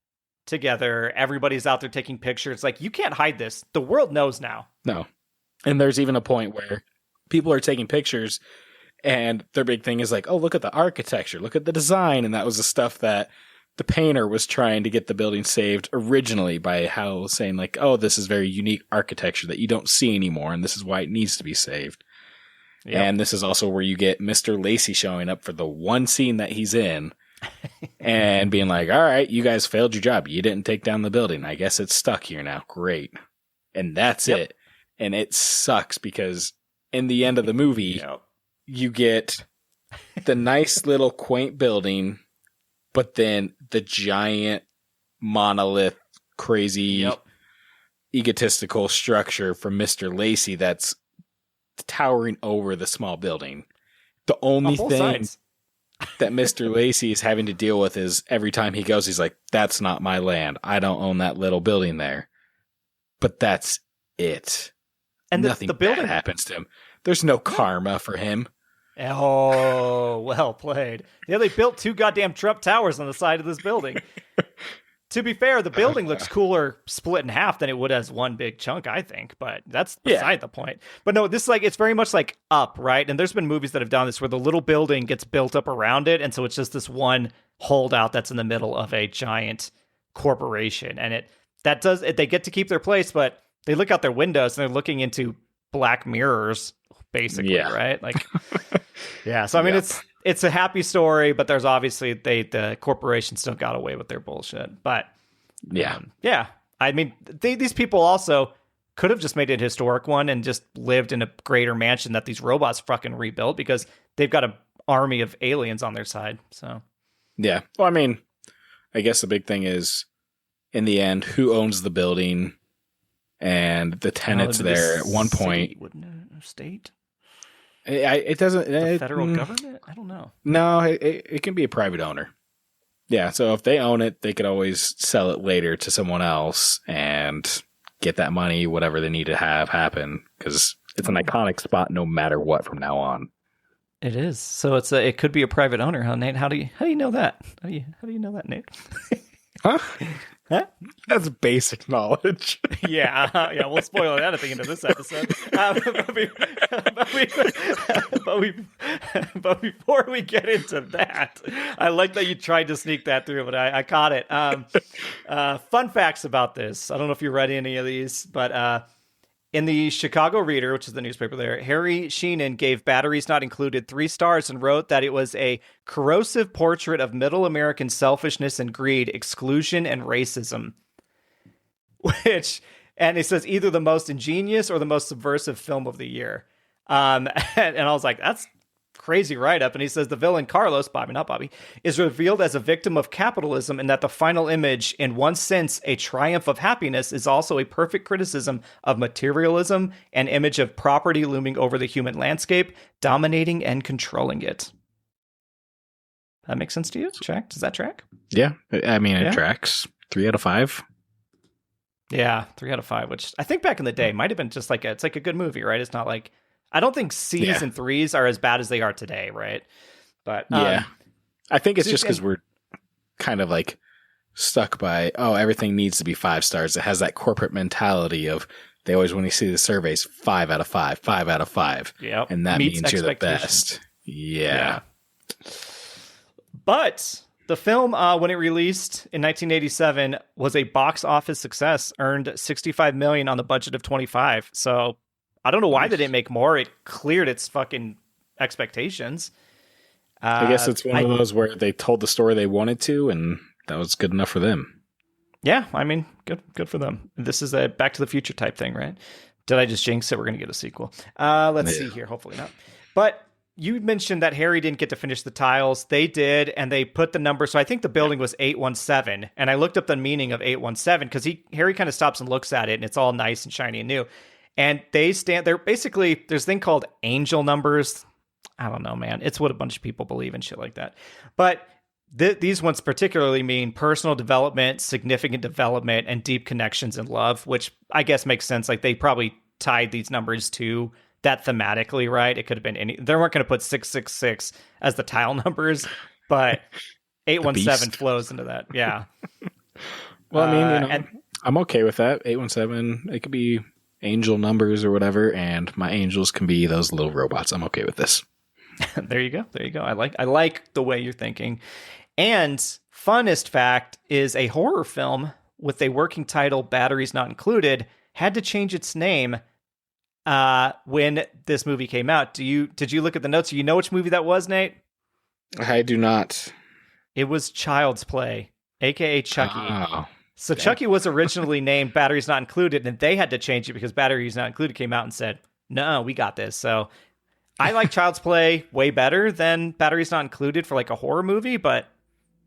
Speaker 1: together. Everybody's out there taking pictures. It's like, you can't hide this. The world knows now.
Speaker 2: No. And there's even a point where people are taking pictures and their big thing is like, oh, look at the architecture, look at the design. And that was the stuff that the painter was trying to get the building saved originally by saying like, oh, this is very unique architecture that you don't see anymore, and this is why it needs to be saved. Yep. And this is also where you get Mr. Lacey showing up for the one scene that he's in and being like, all right, you guys failed your job. You didn't take down the building. I guess it's stuck here now. Great. And that's it. And it sucks because in the end of the movie, you get the nice little quaint building, but then the giant monolith, crazy, egotistical structure from Mr. Lacey that's towering over the small building. The only thing that Mr. Lacey is having to deal with is every time he goes, he's like, that's not my land. I don't own that little building there. But that's it. And nothing bad happens to him. There's no karma for him.
Speaker 1: Oh, well played. Yeah, they built 2 goddamn Trump towers on the side of this building. To be fair, the building looks cooler split in half than it would as one big chunk, I think. But that's beside the point. But no, this it's very much like Up, right? And there's been movies that have done this where the little building gets built up around it, and so it's just this one holdout that's in the middle of a giant corporation. And they get to keep their place, but they look out their windows and they're looking into black mirrors, basically, right? Like, yeah. So I mean, it's a happy story, but there's obviously the corporation still got away with their bullshit. But I mean, these people also could have just made it a historic one and just lived in a greater mansion that these robots fucking rebuilt, because they've got an army of aliens on their side. So
Speaker 2: yeah, well, I mean, I guess the big thing is, in the end, who owns the building and the tenants there at one point?
Speaker 1: Wouldn't it? State.
Speaker 2: It doesn't.
Speaker 1: The federal government? I don't know.
Speaker 2: No, it can be a private owner. Yeah, so if they own it, they could always sell it later to someone else and get that money, whatever they need to have happen, because it's an iconic spot no matter what from now on.
Speaker 1: It is. So it could be a private owner, huh, Nate? How do you know that? How do you know that, Nate?
Speaker 2: Huh? That's basic knowledge.
Speaker 1: Yeah, we'll spoil that at the end of this episode. But before we get into that, I like that you tried to sneak that through, but I caught it. Fun facts about this. I don't know if you read any of these, but in the Chicago Reader, which is the newspaper there, Harry Sheenan gave Batteries Not Included 3 stars and wrote that it was a corrosive portrait of middle American selfishness and greed, exclusion, and racism. And it says either the most ingenious or the most subversive film of the year. And I was like, that's crazy write-up. And he says the villain, Carlos, not Bobby, is revealed as a victim of capitalism, and that the final image, in one sense a triumph of happiness, is also a perfect criticism of materialism, an image of property looming over the human landscape, dominating and controlling it. That makes sense to you? Does that track?
Speaker 2: Yeah, I mean, it tracks. 3 out of 5.
Speaker 1: Yeah, 3 out of 5, which I think back in the day might have been just it's like a good movie, right? It's not like, I don't think C's and 3s are as bad as they are today, right? But
Speaker 2: I think it's just because we're kind of like stuck by, everything needs to be 5 stars. It has that corporate mentality of, they always, when you see the surveys, 5 out of 5, 5 out of 5.
Speaker 1: Yep.
Speaker 2: And that means you're the best. Yeah.
Speaker 1: But the film, when it released in 1987, was a box office success, earned $65 million on the budget of $25. So I don't know why they didn't make more. It cleared its fucking expectations.
Speaker 2: I guess it's one of those where they told the story they wanted to, and that was good enough for them.
Speaker 1: Yeah, I mean, good for them. This is a Back to the Future type thing, right? Did I just jinx it? We're going to get a sequel. Let's see here. Hopefully not. But you mentioned that Harry didn't get to finish the tiles. They did, and they put the number. So I think the building was 817, and I looked up the meaning of 817 because Harry kind of stops and looks at it, and it's all nice and shiny and new. And there's a thing called angel numbers. I don't know, man. It's what a bunch of people believe in, shit like that. But these ones particularly mean personal development, significant development, and deep connections and love, which I guess makes sense. Like, they probably tied these numbers to that thematically, right? It could have been they weren't going to put 666 as the tile numbers, but 817 flows into that. Yeah.
Speaker 2: Well, I mean, I'm okay with that. 817, it could be angel numbers or whatever, and my angels can be those little robots. I'm okay with this.
Speaker 1: There you go. I like the way you're thinking. And funnest fact is, a horror film with a working title, Batteries Not Included, had to change its name when this movie came out. Did you look at the notes? Do you know which movie that was, Nate?
Speaker 2: I do not.
Speaker 1: It was Child's Play, aka Chucky.
Speaker 2: Oh,
Speaker 1: so dang. Chucky was originally named Batteries Not Included, and they had to change it because Batteries Not Included came out and said, no, we got this. So I like Child's Play way better than Batteries Not Included for like a horror movie, but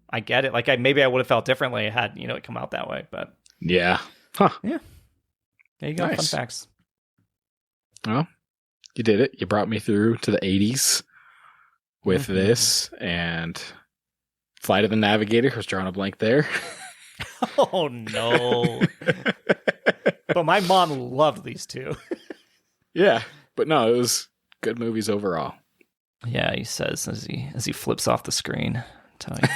Speaker 1: I get it. Like, maybe I would have felt differently had it come out that way. But
Speaker 2: yeah, huh?
Speaker 1: Yeah, there you go. Nice. Fun facts.
Speaker 2: Well, you did it. You brought me through to the 80s with this, and Flight of the Navigator. I was drawing a blank there.
Speaker 1: Oh no! But my mom loved these two.
Speaker 2: Yeah, but no, it was good movies overall.
Speaker 1: Yeah, he says as he flips off the screen. I'm telling you.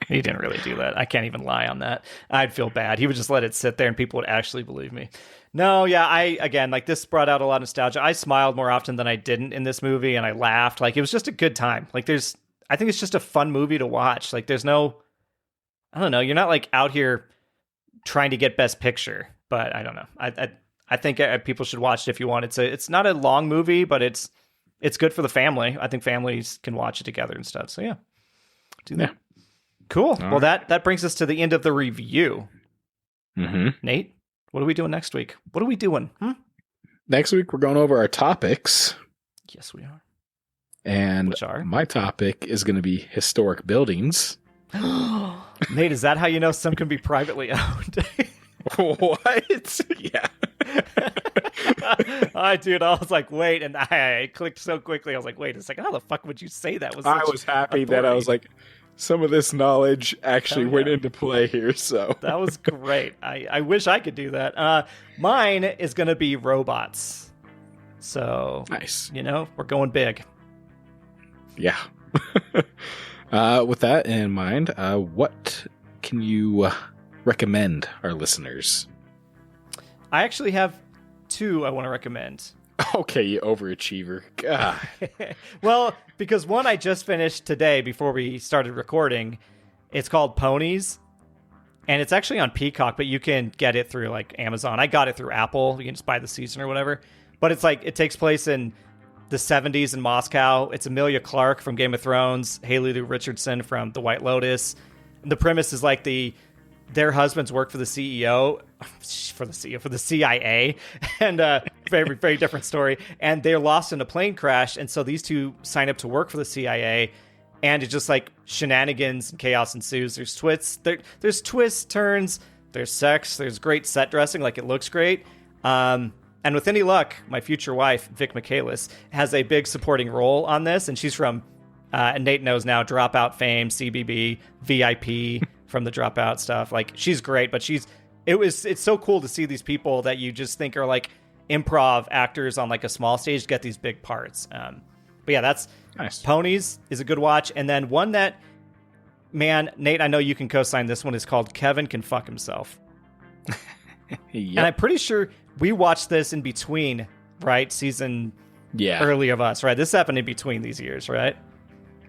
Speaker 1: He didn't really do that. I can't even lie on that. I'd feel bad. He would just let it sit there and people would actually believe me. No, yeah, again, like this brought out a lot of nostalgia. I smiled more often than I didn't in this movie, and I laughed. Like, it was just a good time. Like, I think it's just a fun movie to watch. Like, there's no, I don't know, you're not like out here trying to get Best Picture, but I don't know. I think people should watch it if you want. It's not a long movie, but it's good for the family. I think families can watch it together and stuff. So yeah, do that. Yeah. Cool. All well, right. that brings us to the end of the review.
Speaker 2: Mm-hmm.
Speaker 1: Nate, what are we doing next week? What are we doing?
Speaker 2: Next week, we're going over our topics.
Speaker 1: Yes, we are.
Speaker 2: And
Speaker 1: which are?
Speaker 2: My topic is going to be historic buildings.
Speaker 1: Nate, is that how you know some can be privately owned?
Speaker 2: What? Yeah.
Speaker 1: Dude, I was like, wait, and I clicked so quickly. I was like, wait a second, how the fuck would you say that?
Speaker 2: I was happy that I was like, some of this knowledge actually went into play here. So
Speaker 1: that was great. I wish I could do that. Mine is going to be robots. So
Speaker 2: nice.
Speaker 1: You know, we're going big.
Speaker 2: Yeah. With that in mind, what can you recommend our listeners?
Speaker 1: I actually have two I want to recommend.
Speaker 2: Okay, you overachiever. God.
Speaker 1: Well, because one I just finished today before we started recording. It's called Ponies, and it's actually on Peacock, but you can get it through like Amazon. I got it through Apple. You can just buy the season or whatever. But it's like it takes place in the 70s in Moscow. It's Emilia Clarke from Game of Thrones, Haley Lou Richardson from The White Lotus. And the premise is like their husbands work for the for the CIA, and very, very different story. And they're lost in a plane crash, and so these two sign up to work for the CIA, and it's just like shenanigans and chaos ensues. There's twists, turns, there's sex, there's great set dressing, like it looks great. And with any luck, my future wife, Vic Michaelis, has a big supporting role on this, and she's from, and Nate knows now, Dropout fame, CBB, VIP from the Dropout stuff. Like, she's great, but it's so cool to see these people that you just think are like improv actors on like a small stage get these big parts. But yeah, that's
Speaker 2: nice.
Speaker 1: Ponies is a good watch. And then one that, man, Nate, I know you can co-sign this one, is called Kevin Can Fuck Himself. Yep. And I'm pretty sure we watched this in between, right? Season early of us, right? This happened in between these years, right?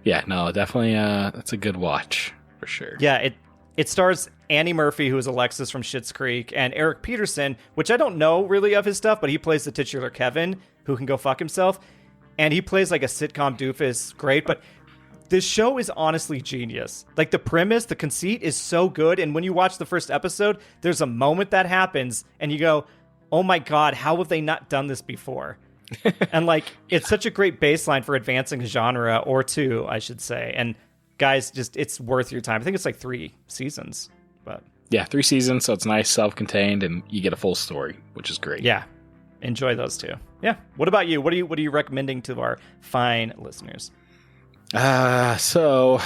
Speaker 2: Yeah, no, definitely that's a good watch for sure.
Speaker 1: Yeah, it stars Annie Murphy, who is Alexis from Schitt's Creek, and Eric Peterson, which I don't know really of his stuff, but he plays the titular Kevin, who can go fuck himself. And he plays like a sitcom doofus, great, but this show is honestly genius. Like, the premise, the conceit is so good, and when you watch the first episode, there's a moment that happens, and you go, oh my god, how have they not done this before? And like, it's such a great baseline for advancing a genre, or two, I should say. And guys, just, it's worth your time. I think it's like 3 seasons, but
Speaker 2: yeah, 3 seasons, so it's nice, self-contained, and you get a full story, which is great.
Speaker 1: Yeah, enjoy those two. Yeah. What about you? What are you recommending to our fine listeners?
Speaker 2: So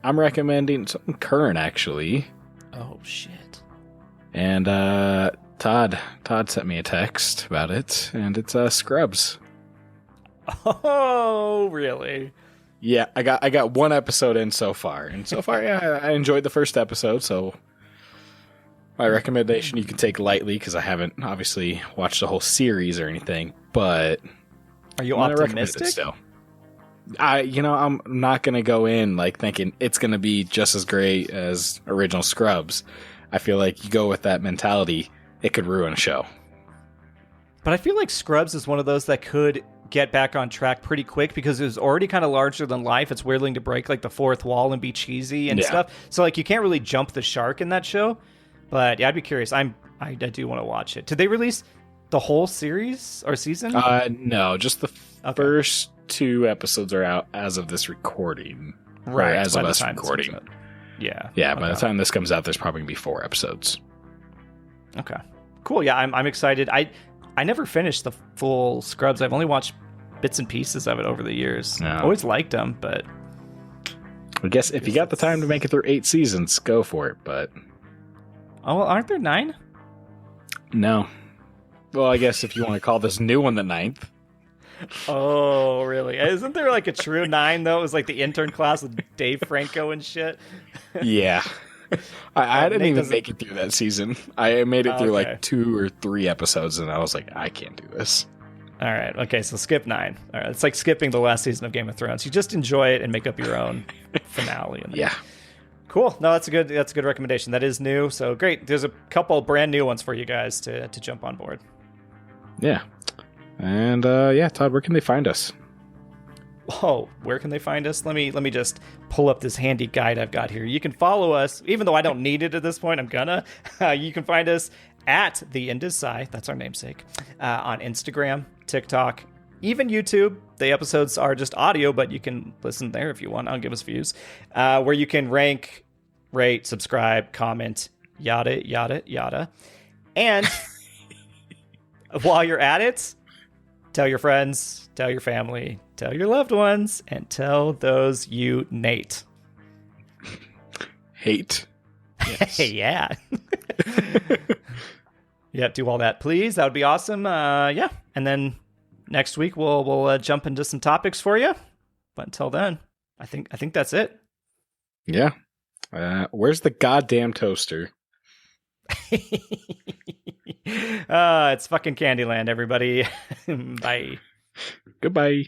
Speaker 2: I'm recommending something current, actually.
Speaker 1: Oh shit.
Speaker 2: And Todd sent me a text about it, and it's Scrubs.
Speaker 1: Oh, really?
Speaker 2: Yeah, I got 1 episode in so far, and so far, yeah, I enjoyed the first episode. So my recommendation you can take lightly, because I haven't obviously watched the whole series or anything. But
Speaker 1: are you optimistic?
Speaker 2: Still, I'm not gonna go in like thinking it's gonna be just as great as original Scrubs. I feel like you go with that mentality, it could ruin a show.
Speaker 1: But I feel like Scrubs is one of those that could get back on track pretty quick, because it was already kind of larger than life. It's willing to break like the fourth wall and be cheesy and stuff. So like, you can't really jump the shark in that show. But yeah, I'd be curious. I do want to watch it. Did they release the whole series or season?
Speaker 2: No, just the first 2 episodes are out as of this recording.
Speaker 1: Right,
Speaker 2: as of us recording.
Speaker 1: Yeah.
Speaker 2: Yeah, by the time this comes out, there's probably going to be 4 episodes.
Speaker 1: Okay. Cool. Yeah, I'm excited. I never finished the full Scrubs. I've only watched bits and pieces of it over the years.
Speaker 2: No.
Speaker 1: Always liked them, but
Speaker 2: I guess if you got the time to make it through 8 seasons, go for it, but
Speaker 1: well, aren't there 9?
Speaker 2: No. Well, I guess if you want to call this new one the 9th.
Speaker 1: Oh, really? Isn't there like a true 9 though? It was like the intern class with Dave Franco and shit.
Speaker 2: Yeah. I didn't
Speaker 1: Nate
Speaker 2: even
Speaker 1: doesn't-
Speaker 2: make it through that season. I made it through
Speaker 1: Okay.
Speaker 2: like 2 or 3 episodes, and I was like, I can't do this.
Speaker 1: All right. Okay, so skip 9. All right, it's like skipping the last season of Game of Thrones. You just enjoy it and make up your own finale. And
Speaker 2: Yeah.
Speaker 1: Cool. No, that's a good recommendation. That is new. So great. There's a couple brand new ones for you guys to jump on board.
Speaker 2: Yeah. And yeah, Todd, where can they find us?
Speaker 1: Oh, where can they find us? Let me just pull up this handy guide I've got here. You can follow us, even though I don't need it at this point. I'm gonna. You can find us at the End is Sci. That's our namesake. On Instagram, TikTok, even YouTube. The episodes are just audio, but you can listen there if you want. I'll give us views. Where you can rank, rate, subscribe, comment, yada yada yada. And while you're at it, tell your friends, tell your family, tell your loved ones, and tell those you Nate.
Speaker 2: Hate. Yes.
Speaker 1: Yeah. Yeah, do all that, please. That would be awesome. Yeah, and then next week we'll jump into some topics for you. But until then, I think that's it.
Speaker 2: Yeah. Where's the goddamn toaster?
Speaker 1: It's fucking Candyland, everybody. Bye.
Speaker 2: Goodbye.